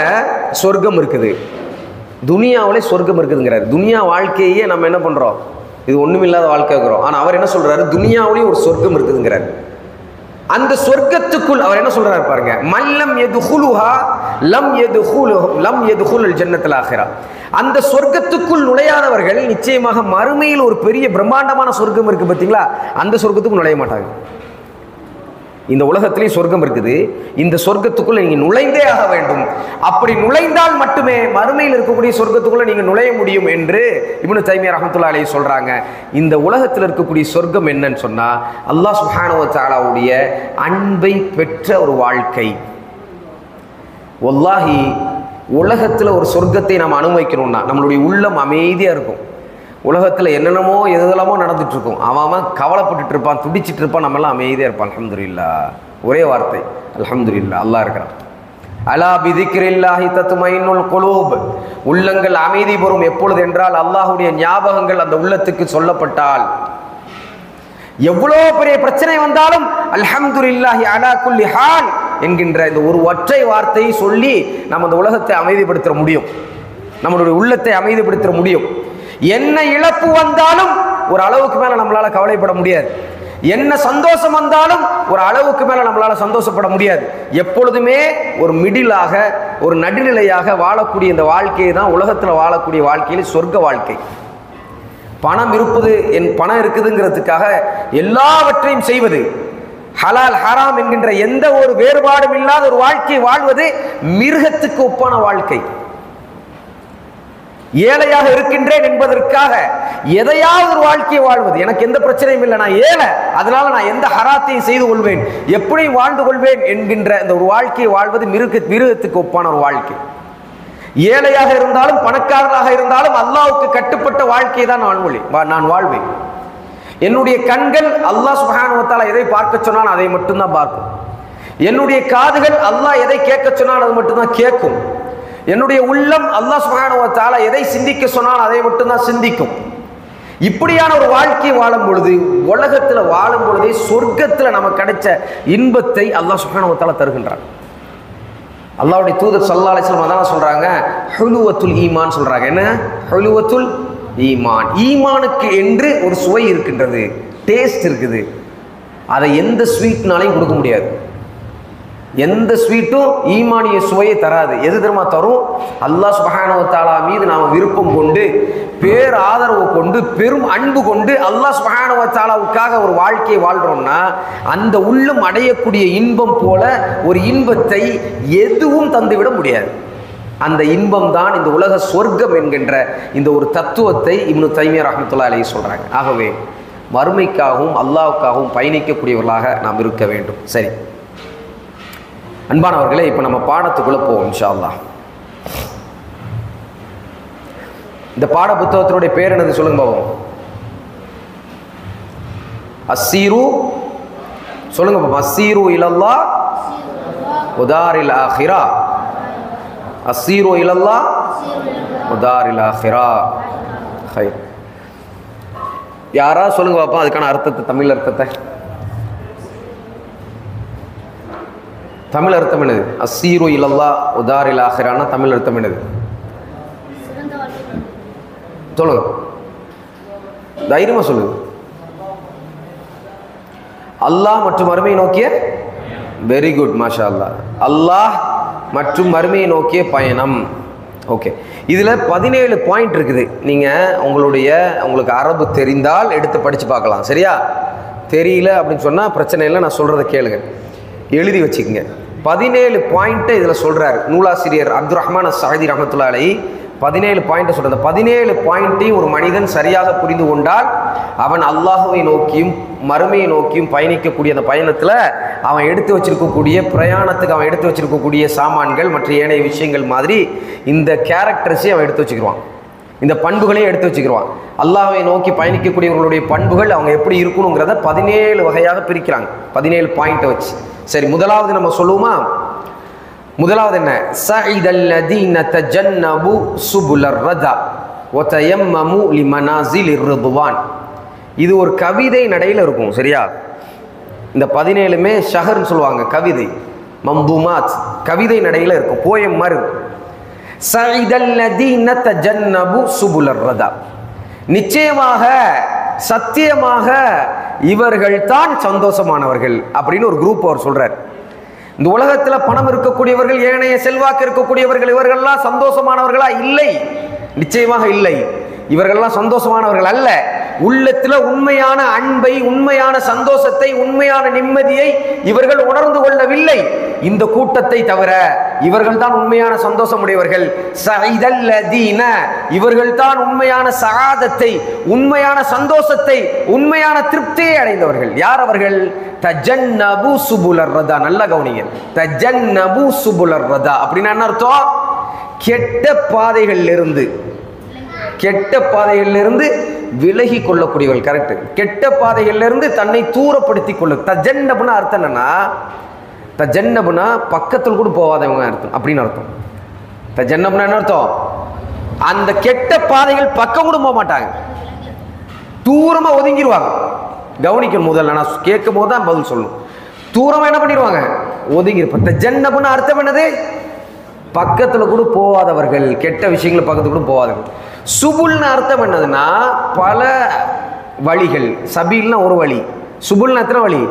சொர்க்கம் இருக்குது, துனியாவில் சொர்க்கம் இருக்குதுங்கிறார். துனியா வாழ்க்கையே நம்ம என்ன பண்றோம், இது ஒண்ணுமில்லாத வாழ்க்கை இருக்கிறோம். ஆனா அவர் என்ன சொல்றாரு, துனியாவிலேயும் ஒரு சொர்க்கம் இருக்குதுங்கிறார். அந்த சொர்க்கத்துக்குள் அவர் என்ன சொல்றாரு பாருங்க, மல்லம் யதுகுலுஹா லம் யதுகுல் ஜன்னத்துல் ஆகிரா. அந்த சொர்க்கத்துக்குள் நுழையாதவர்கள் நிச்சயமாக மறுமையில் ஒரு பெரிய பிரம்மாண்டமான சொர்க்கம் இருக்கு பார்த்தீங்களா, அந்த சொர்க்கத்துக்கு நுழைய மாட்டாங்க. இந்த உலகத்திலேயும் சொர்க்கம் இருக்குது, இந்த சொர்க்கத்துக்குள்ள நீங்க நுழைந்தே ஆக வேண்டும். அப்படி நுழைந்தால் மட்டுமே மறுமையில் இருக்கக்கூடிய சொர்க்கத்துக்குள்ள நீங்க நுழைய முடியும் என்று இப்னு தைமியா ரஹ்மத்துல்லாஹி அலைஹி சொல்றாங்க. இந்த உலகத்தில் இருக்கக்கூடிய சொர்க்கம் என்னன்னு சொன்னா, அல்லாஹ் சுப்ஹானஹு வ தஆலாவுடைய அன்பை பெற்ற ஒரு வாழ்க்கை. வல்லாஹி உலகத்தில் ஒரு சொர்க்கத்தை நாம் அனுபவிக்கணும்னா நம்மளுடைய உள்ளம் அமைதியா இருக்கும். உலகத்தில் என்னென்னமோ எதெல்லாமோ நடந்துட்டு இருக்கும், அவன் கவலைப்பட்டுட்டு இருப்பான், துடிச்சிட்டு இருப்பான், நம்மெல்லாம் அமைதியாக இருப்பான். அல்ஹம்துலில்லாஹ், ஒரே வார்த்தை அல்ஹம்துலில்லாஹ், அல்லாஹ் இருக்கிறான். அலா பிதிக்ரில்லாஹி தத்மைனுல் குலூப், உள்ளங்கள் அமைதி பெறும் எப்பொழுது என்றால் அல்லாஹ்வுடைய ஞாபகங்கள் அந்த உள்ளத்துக்கு சொல்லப்பட்டால். எவ்வளோ பெரிய பிரச்சனை வந்தாலும் அல்ஹம்துலில்லாஹி அலா குல்லி ஹால் என்கின்ற இந்த ஒரு ஒற்றை வார்த்தையை சொல்லி நம்ம அந்த உலகத்தை அமைதிப்படுத்த முடியும், நம்மளுடைய உள்ளத்தை அமைதிப்படுத்த முடியும். என்ன இழப்பு வந்தாலும் ஒரு அளவுக்கு மேல நம்மளால கவலைப்பட முடியாது, என்ன சந்தோஷம் வந்தாலும் ஒரு அளவுக்கு மேல நம்மளால சந்தோஷப்பட முடியாது. எப்பொழுதுமே ஒரு மிடிலாக, ஒரு நடுநிலையாக வாழக்கூடிய இந்த வாழ்க்கையை தான் உலகத்தில் வாழக்கூடிய வாழ்க்கையில் சொர்க்க வாழ்க்கை. பணம் இருப்பது, என் பணம் இருக்குதுங்கிறதுக்காக எல்லாவற்றையும் செய்வது, ஹலால் ஹராம் என்கின்ற எந்த ஒரு வேறுபாடும் இல்லாத ஒரு வாழ்க்கையை வாழ்வது மிருகத்துக்கு ஒப்பான வாழ்க்கை. ஏழையாக இருக்கின்றேன் என்பதற்காக எதையாவது ஒரு வாழ்க்கையை வாழ்வது, எனக்கு எந்த பிரச்சனையும் இல்லை, நான் ஏழை, அதனால நான் எந்த ஹராத்தையும் செய்து கொள்வேன், எப்படி வாழ்ந்து கொள்வேன் என்கின்ற இந்த ஒரு வாழ்க்கையை வாழ்வது மிருகத்துக்கு ஒப்பான ஒரு வாழ்க்கை. ஏழையாக இருந்தாலும் பணக்காரராக இருந்தாலும் அல்லாஹ்வுக்கு கட்டுப்பட்ட வாழ்க்கையை தான் நான் வாழ்வேன். என்னுடைய கண்கள் அல்லாஹ் சுப்ஹானஹு வ தஆலா எதை பார்க்க சொன்னால் அதை மட்டும்தான் பார்க்கும். என்னுடைய காதுகள் அல்லாஹ் எதை கேட்க சொன்னால் அது மட்டும்தான் கேட்கும். என்னுடைய உள்ளம் அல்லாஹ் சுப்ஹானஹு வ தஆலா எதை சிந்திக்க சொன்னால் அதை மட்டும்தான் சிந்திக்கும். இப்படியான ஒரு வாழ்க்கையை வாழும் பொழுது, உலகத்தில் வாழும் பொழுதே சொர்க்கத்தில் நமக்கு கிடைச்ச இன்பத்தை அல்லாஹ் சுப்ஹானஹு வ தஆலா தருகின்றான். அல்லாஹ்வுடைய தூதர் ஸல்லல்லாஹு அலைஹி வஸல்லம் அதான் சொல்றாங்க, ஹுலுவத்துல் ஈமான் சொல்றாங்க. என்ன ஹுலுவத்துல் ஈமான்? ஈமானுக்கு என்று ஒரு சுவை இருக்கின்றது, டேஸ்ட் இருக்குது. அதை எந்த ஸ்வீட்னாலையும் கொடுக்க முடியாது. எந்த ஸ்வீட்டும் ஈமானிய சுவையை தராது. எது தெரியுமா தரும்? அல்லாஹ் சுப்ஹானஹு வ தஆலா மீது நாம் விருப்பம் கொண்டு, பேர் ஆதரவு கொண்டு, பெரும் அன்பு கொண்டு அல்லாஹ் சுப்ஹானஹு வ தஆலாவுக்காக ஒரு வாழ்க்கையை வாழ்றோம்னா அந்த உள்ளம் அடையக்கூடிய இன்பம் போல ஒரு இன்பத்தை எதுவும் தந்துவிட முடியாது. அந்த இன்பம் தான் இந்த உலக சொர்க்கம் என்கின்ற இந்த ஒரு தத்துவத்தை இப்னு தைமியா ரஹ்மத்துல்லாஹி அலைஹி சொல்றாங்க. ஆகவே மறுமைக்காகவும் அல்லாஹ்வுக்காகவும் பயணிக்கக்கூடியவர்களாக நாம் இருக்க வேண்டும். சரி அன்பானவர்களே, இப்போ நம்ம பாடத்துக்குள்ள போவோம் இன்ஷா அல்லாஹ். இந்த பாட புத்தகத்தினுடைய பேர் என்னது சொல்லுங்க பாவோம். அஸ்ஸீரு சொல்லுங்க பாப்பா. அஸ்ஸீரு இலல்லாஹ் உதாரில் ஆஹிரா. அஸ்ஸீரு இலல்லாஹ் உதாரில் ஆஹிரா. ஹைர். யாரா சொல்லுங்க பாப்பா அதுக்கான அர்த்தத்தை, தமிழ் அர்த்தத்தை. தமிழ் அர்த்தம் என்னது? அஸ்ஸீரு இலல்லாஹ் உதாரில் ஆஹிரானா தமிழ் அர்த்தம் என்னது? சொல்லுங்க, தைரியமா சொல்லுங்க. அல்லாஹ் மற்றும் மறுமையை நோக்கிய, வெரி குட், மாஷா அல்லாஹ். அல்லாஹ் மற்றும் மறுமையை நோக்கிய பயணம். ஓகே, இதில் 17 பாயிண்ட் இருக்குது. நீங்கள் உங்களுக்கு அரபு தெரிந்தால் எடுத்து படித்து பார்க்கலாம். சரியா? தெரியல அப்படின்னு சொன்னால் பிரச்சனை இல்லை, நான் சொல்கிறத கேளுங்க, எழுதி வச்சுக்கோங்க. 17 பாயிண்ட்டை இதில் சொல்கிறார் நூலாசிரியர் அப்துர் ரஹ்மான் அஸ்-ஸஅதி ரஹ்மத்துல்லாஹி அலைஹி. 17 பாயிண்ட்டை சொல்கிறார். 17 பாயிண்ட்டையும் ஒரு மனிதன் சரியாக புரிந்து கொண்டால் அவன் அல்லாஹ்வை நோக்கியும் மறுமையை நோக்கியும் பயணிக்கக்கூடிய அந்த பயணத்தில் அவன் எடுத்து வச்சிருக்கக்கூடிய பிரயாணத்துக்கு அவன் எடுத்து வச்சிருக்கக்கூடிய சாமான்கள் மற்ற ஏனைய விஷயங்கள் மாதிரி இந்த கேரக்டர்ஸையும் அவன் எடுத்து வச்சுக்கிடுவான், இந்த பண்புகளையும் எடுத்து வச்சுக்கிடுவான். அல்லாஹ்வை நோக்கி பயணிக்கக்கூடியவர்களுடைய பண்புகள் அவங்க எப்படி இருக்கணுங்கிறத 17 வகையாக பிரிக்கிறாங்க, 17 பாயிண்ட்டை வச்சு. சரி, முதலாவது நம்ம சொல்லுவோமா? முதலாவது என்ன? சஇதல்லதீன தஜன்னபு சுபுலர் ரதா வ தயம்மமு லிமனாசிலிர் ரிதுவான். இது ஒரு கவிதை நடையில் இருக்கும். சரியா? இந்த 17மே ஷஹர்னு சொல்லுவாங்க, கவிதை, மம்துமாத், கவிதை நடையில் இருக்கும், போயம் மாதிரி இருக்கும். சஇதல்லதீன தஜன்னபு சுபுலர் ரதா, நிச்சயமாக சத்தியமாக இவர்கள் தான் சந்தோஷமானவர்கள் அப்படின்னு ஒரு குரூப் அவர் சொல்றார். இந்த உலகத்தில் பணம் இருக்கக்கூடியவர்கள், ஏனைய செல்வாக்கு இருக்கக்கூடியவர்கள், இவர்கள்லாம் சந்தோஷமானவர்களா? இல்லை, நிச்சயமாக இல்லை. இவர்கள்லாம் சந்தோஷமானவர்கள் அல்ல. உள்ளத்தில் உண்மையான அன்பை, உண்மையான சந்தோஷத்தை, உண்மையான நிம்மதியை இவர்கள் உணர்ந்து கொள்ளவில்லை. இந்த கூட்டத்தை தவிர இவர்கள் தான் உண்மையான சந்தோஷமுடையவர்கள். சஇதல்லதீன, இவர்கள் தான் உண்மையான சஆதத்தை, உண்மையான சந்தோஷத்தை, உண்மையான திருப்தியை அடைந்தவர்கள். யார் அவர்கள்? தஜன்னபு சுபுலர் ரதா. நல்லா கவனிங்க, தஜன்னபு சுபுலர் ரதா அப்படின்னா என்ன அர்த்தம்? கெட்ட பாதைகளிலிருந்து, கெட்ட பாதைகளிலிருந்து விலகி கொள்ளக்கூடியவர்கள். கரெக்ட். கெட்ட பாதைகளிலிருந்து தன்னை தூரப்படுத்திக் கொள்ள. தஜன்னபுன்னு அர்த்தம் என்னன்னா, தஜன்னபுனா பக்கத்தில் கூட போகாதவங்க அர்த்தம் அப்படின்னு அர்த்தம். தஜன்னபுனா என்ன அர்த்தம்? அந்த கெட்ட பாதைகள் பக்கம் கூட போக மாட்டாங்க, தூரமா ஒதுங்கிடுவாங்க. கவனிக்கணும், முதல்ல நான் கேட்கும் போது தான் பதில் சொல்லணும். தூரமா என்ன பண்ணிடுவாங்க? ஒதுங்கிருப்ப. தஜன்னபுனா அர்த்தம் என்னது? பக்கத்தில் கூட போகாதவர்கள், கெட்ட விஷயங்களை பக்கத்தில் கூட போகாதவர்கள். சுபுல்னு அர்த்தம் என்னதுன்னா பல வழிகள். சபீல்னா ஒரு வழி, சுபுல்னா எத்தனை வழி?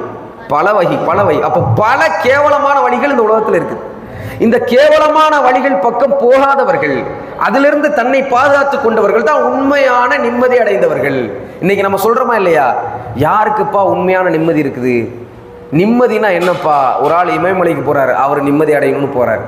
பல வகை, பல வழி. அப்போ பல கேவலமான வழிகள் இந்த உலகத்தில் இருக்குது. இந்த கேவலமான வழிகள் பக்கம் போகாதவர்கள், அதிலிருந்து தன்னை பாதுகாத்துக் கொண்டவர்கள் தான் உண்மையான நிம்மதி அடைந்தவர்கள். இன்னைக்கு நம்ம சொல்றோமா இல்லையா? யாருக்குப்பா உண்மையான நிம்மதி இருக்குது? நிம்மதினா என்னப்பா? ஒரு ஆள் இமயமலைக்கு போறாரு, அவர் நிம்மதி அடையணும்னு போறாரு.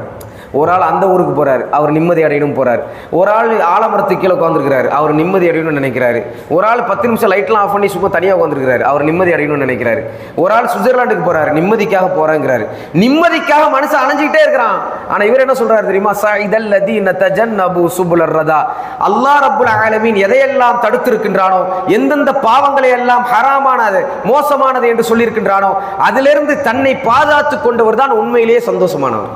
ஒரு ஆள் அந்த ஊருக்கு போறாரு, அவர் நிம்மதி அடையணும் போறாரு. ஒரு ஆள் ஆலமரத்துக்கு கீழே உட்காந்துருக்கிறாரு, அவர் நிம்மதி அடையணும்னு நினைக்கிறாரு. ஒரு ஆள் 10 நிமிஷம் லைட்லாம் ஆஃப் பண்ணி சும்மா தனியாக உட்காந்துருக்கிறாரு, அவர் நிம்மதி அடையணும்னு நினைக்கிறாரு. ஒரு ஆள் சுவிட்சர்லாண்டுக்கு போறாரு, நிம்மதிக்காக போறாங்கிறாரு. நிம்மதிக்காக மனசு அணைஞ்சிக்கிட்டே இருக்கிறான். ஆனா இவர் என்ன சொல்றாரு தெரியுமா? சஇதல்லதீன தஜன்னபு சுபுலர் ரதா. அல்லாஹ் ரப்புல் ஆலமீன் எதையெல்லாம் தடுத்திருக்கின்றானோ, எந்தெந்த பாவங்களை எல்லாம் ஹராமானது, மோசமானது என்று சொல்லியிருக்கின்றானோ, அதிலிருந்து தன்னை பாதுகாத்துக் கொண்டவர் தான் உண்மையிலேயே சந்தோஷமானவர்.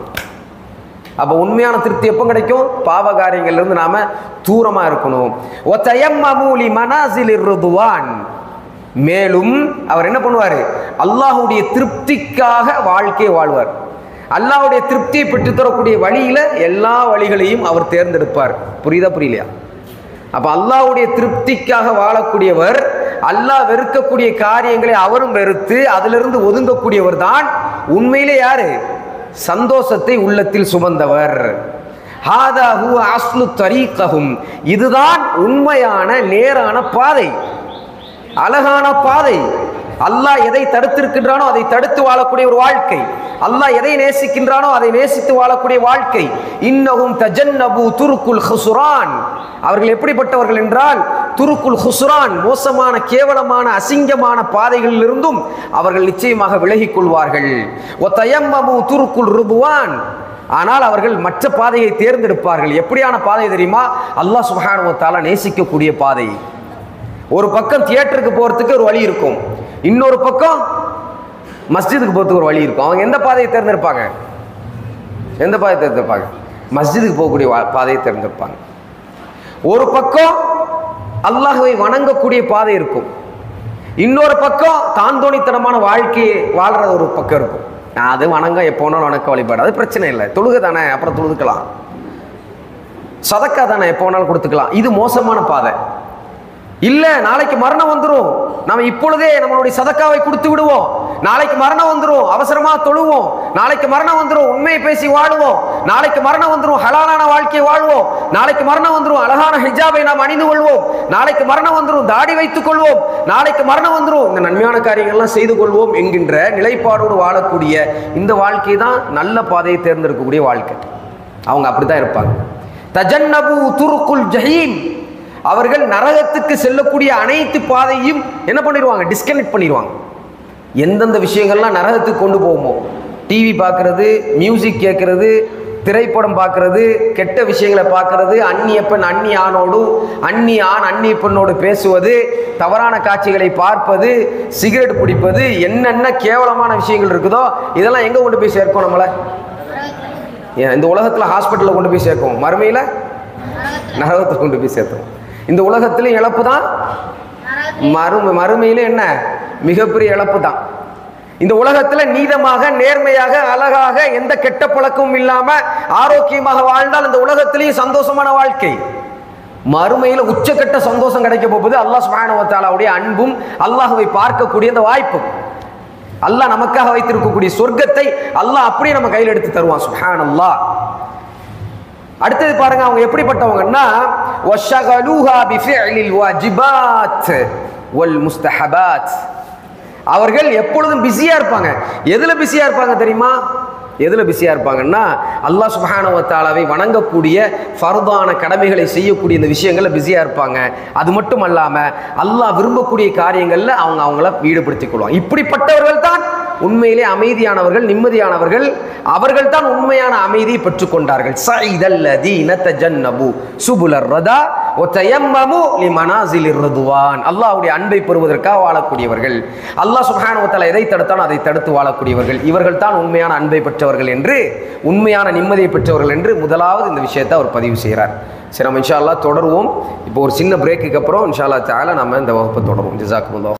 அப்போ உண்மையான திருப்தி எப்போ கிடைக்கும்? பாவ காரியங்கள்லேருந்து நாம தூரமா இருக்கணும். மேலும் அவர் என்ன பண்ணுவார்? அல்லாஹுடைய திருப்திக்காக வாழ்க்கையை வாழ்வார். அல்லாஹுடைய திருப்தியை பெற்றுத்தரக்கூடிய வழியில எல்லா வழிகளையும் அவர் தேர்ந்தெடுப்பார். புரியுதா புரியலையா? அப்ப அல்லாஹுடைய திருப்திக்காக வாழக்கூடியவர், அல்லாஹ் வெறுக்கக்கூடிய காரியங்களை அவரும் வெறுத்து அதிலிருந்து ஒதுங்கக்கூடியவர் தான் உண்மையிலே யாரு? சந்தோஷத்தை உள்ளத்தில் சுமந்தவர். ஹாதா ஹுவ அஸ்லு தரீகஹும். இதுதான் உண்மையான நேரான பாதை, அழகான பாதை. அல்லாஹ் எதை தடுத்திருக்கின்றானோ அதை தடுத்து வாழக்கூடிய ஒரு வாழ்க்கை, அல்லாஹ் எதை நேசிக்கின்றானோ அதை நேசித்து வாழக்கூடிய வாழ்க்கை. இன்னஹும் தஜன்னபு துருக்குல் ஹுஸ்ரான். அவர்கள் எப்படிப்பட்டவர்கள் என்றால் துருக்குல் ஹுஸ்ரான், மோசமான கேவலமான அசிங்கமான பாதைகளில் இருந்தும் அவர்கள் நிச்சயமாக விலகிக் கொள்வார்கள். ஒத்தயம்மமு துருக்குல் ருதுவான். ஆனால் அவர்கள் மற்ற பாதையை தேர்ந்தெடுப்பார்கள். எப்படியான பாதை தெரியுமா? அல்லாஹ் சுப்ஹானஹு வ தஆலா நேசிக்கக்கூடிய பாதை. ஒரு பக்கம் தியேட்டருக்கு போறதுக்கு ஒரு வழி இருக்கும், இன்னொரு பக்கம் மஸ்ஜிதுக்கு போறதுக்கு ஒரு வழி இருக்கும். அவங்க எந்த பாதையை தேர்ந்தெடுப்பாங்க? எந்த பாதையை தேர்ந்தெடுப்பாங்க? மஸ்ஜிதுக்கு போகக்கூடிய பாதையை தேர்ந்தெடுப்பாங்க. ஒரு பக்கம் அல்லாஹ்வை வணங்கக்கூடிய பாதை இருக்கும், இன்னொரு பக்கம் தாந்தோணித்தனமான வாழ்க்கையை வாழ்ற ஒரு பக்கம் இருக்கும். அது வணங்க எப்போ வேணாலும் வணக்க வழிபாடு, அது பிரச்சனை இல்லை, தொழுகை தானே, அப்புறம் தொழுதுக்கலாம். சதக்கா தானே, எப்போ வேணாலும் கொடுத்துக்கலாம். இது மோசமான பாதை. இல்ல, நாளைக்கு மரணம் வந்துடும், நம்ம இப்பொழுதே நம்மளுடைய சதக்காவை கொடுத்து விடுவோம். நாளைக்கு மரணம் வந்துடும், அவசரமா தொழுவோம். நாளைக்கு மரணம் வந்துடும், உண்மையை பேசி வாழுவோம். நாளைக்கு மரணம் வந்துடும், ஹலாலான வாழ்க்கையை வாழ்வோம். நாளைக்கு மரணம் வந்துடும், அழகான ஹிஜாபை நாம் அணிந்து கொள்வோம். நாளைக்கு மரணம் வந்துடும், தாடி வைத்துக் கொள்வோம். நாளைக்கு மரணம் வந்துடும், இந்த நன்மையான காரியங்கள்லாம் செய்து கொள்வோம் என்கின்ற நிலைப்பாடோடு வாழக்கூடிய இந்த வாழ்க்கை தான் நல்ல பாதையை தேர்ந்தெடுக்கக்கூடிய வாழ்க்கை. அவங்க அப்படித்தான் இருப்பாங்க. தஜன்னபு துருக்குல் ஜஹீம். அவர்கள் நரகத்துக்கு செல்லக்கூடிய அனைத்து பாதையும் என்ன பண்ணிடுவாங்க? டிஸ்கனெக்ட் பண்ணிடுவாங்க. எந்தெந்த விஷயங்கள்லாம் நரகத்துக்கு கொண்டு போகுமோ, டிவி பார்க்கறது, மியூசிக் கேட்கறது, திரைப்படம் பார்க்கறது, கெட்ட விஷயங்களை பார்க்கறது, அந்நிய பெண் அந்நிய ஆணோடு, அந்நிய ஆண் அந்நிய பெண்ணோடு பேசுவது, தவறான காட்சிகளை பார்ப்பது, சிகரெட் பிடிப்பது, என்னென்ன கேவலமான விஷயங்கள் இருக்குதோ இதெல்லாம் எங்கே கொண்டு போய் சேர்க்கும்? நம்மளை இந்த உலகத்தில் ஹாஸ்பிட்டலில் கொண்டு போய் சேர்க்கும், மறுமையில் நரகத்தை கொண்டு போய் சேர்த்தோம். இந்த உலகத்திலும் இழப்பு தான், மறுமையில என்ன மிகப்பெரிய இழப்பு தான். இந்த உலகத்துல நீதமாக, நேர்மையாக, அழகாக, எந்த கெட்ட பழக்கமும் இல்லாம ஆரோக்கியமாக வாழ்ந்தால் இந்த உலகத்திலேயும் சந்தோஷமான வாழ்க்கை. மறுமையில உச்சக்கட்ட சந்தோஷம் கிடைக்க போகுது. அல்லாஹ் சுப்ஹானஹு வ தஆலாவுடைய அன்பும் அல்லாஹ்வை பார்க்கக்கூடிய அந்த வாய்ப்பு, அல்லாஹ் நமக்காக வைத்திருக்கக்கூடிய சொர்க்கத்தை அல்லாஹ் அப்படியே நம்ம கையில் எடுத்து தருவான். சுப்ஹானல்லாஹ். அடுத்தது பாருங்க, அவங்க எப்படிப்பட்டவங்கன்னா வஷகலூஹா பிஃபிஅலில் வாஜிபாத் வல் முஸ்தஹபாத். அவர்கள் எப்பொழுதும் பிஸியா இருப்பாங்க. எதுல பிஸியா இருப்பாங்க தெரியுமா? எதுல பிஸியா இருப்பாங்கன்னா அல்லாஹ் சுப்ஹானஹு வ தஆலாவை வணங்கக்கூடிய ஃபர்தான கடமைகளை செய்யக்கூடிய இந்த விஷயங்கள்ல பிஸியா இருப்பாங்க. அது மட்டும் அல்லாம அல்லாஹ் விரும்பக்கூடிய காரியங்கள்ல அவங்கள ஈடுபடுத்திக் கொள்வாங்க. இப்படிப்பட்டவர்கள் தான் உண்மையிலே அமைதியானவர்கள், நிம்மதியானவர்கள். அவர்கள் தான் உண்மையான அமைதியை பெற்றுக்கொண்டார்கள். சைதல்லதீன தஜன்னபு சுபுலர் ரதா வ தயம்மமு லிமனாசிலிர் ரிதுவான். அல்லாஹ்வுடைய அன்பை பெறுவதற்காக வாழக்கூடியவர்கள். அல்லாஹ் சுப்ஹானஹு வ தஆலா எதை தடுத்தானோ அதை தடுத்து வாழக்கூடியவர்கள். இவர்கள் தான் உண்மையான அன்பை பெற்றவர்கள் என்று, உண்மையான நிம்மதியை பெற்றவர்கள் என்று முதலாவது இந்த விஷயத்தை அவர் பதிவு செய்கிறார். சரி, நம்ம இன்ஷா அல்லாஹ் தொடருவோம். இப்போ ஒரு சின்ன பிரேக்குக்கு அப்புறம் இன்ஷா அல்லாஹ் தஆலா நம்ம இந்த வகுப்பை தொடருவோம். ஜஸாக்குமுல்லாஹ்.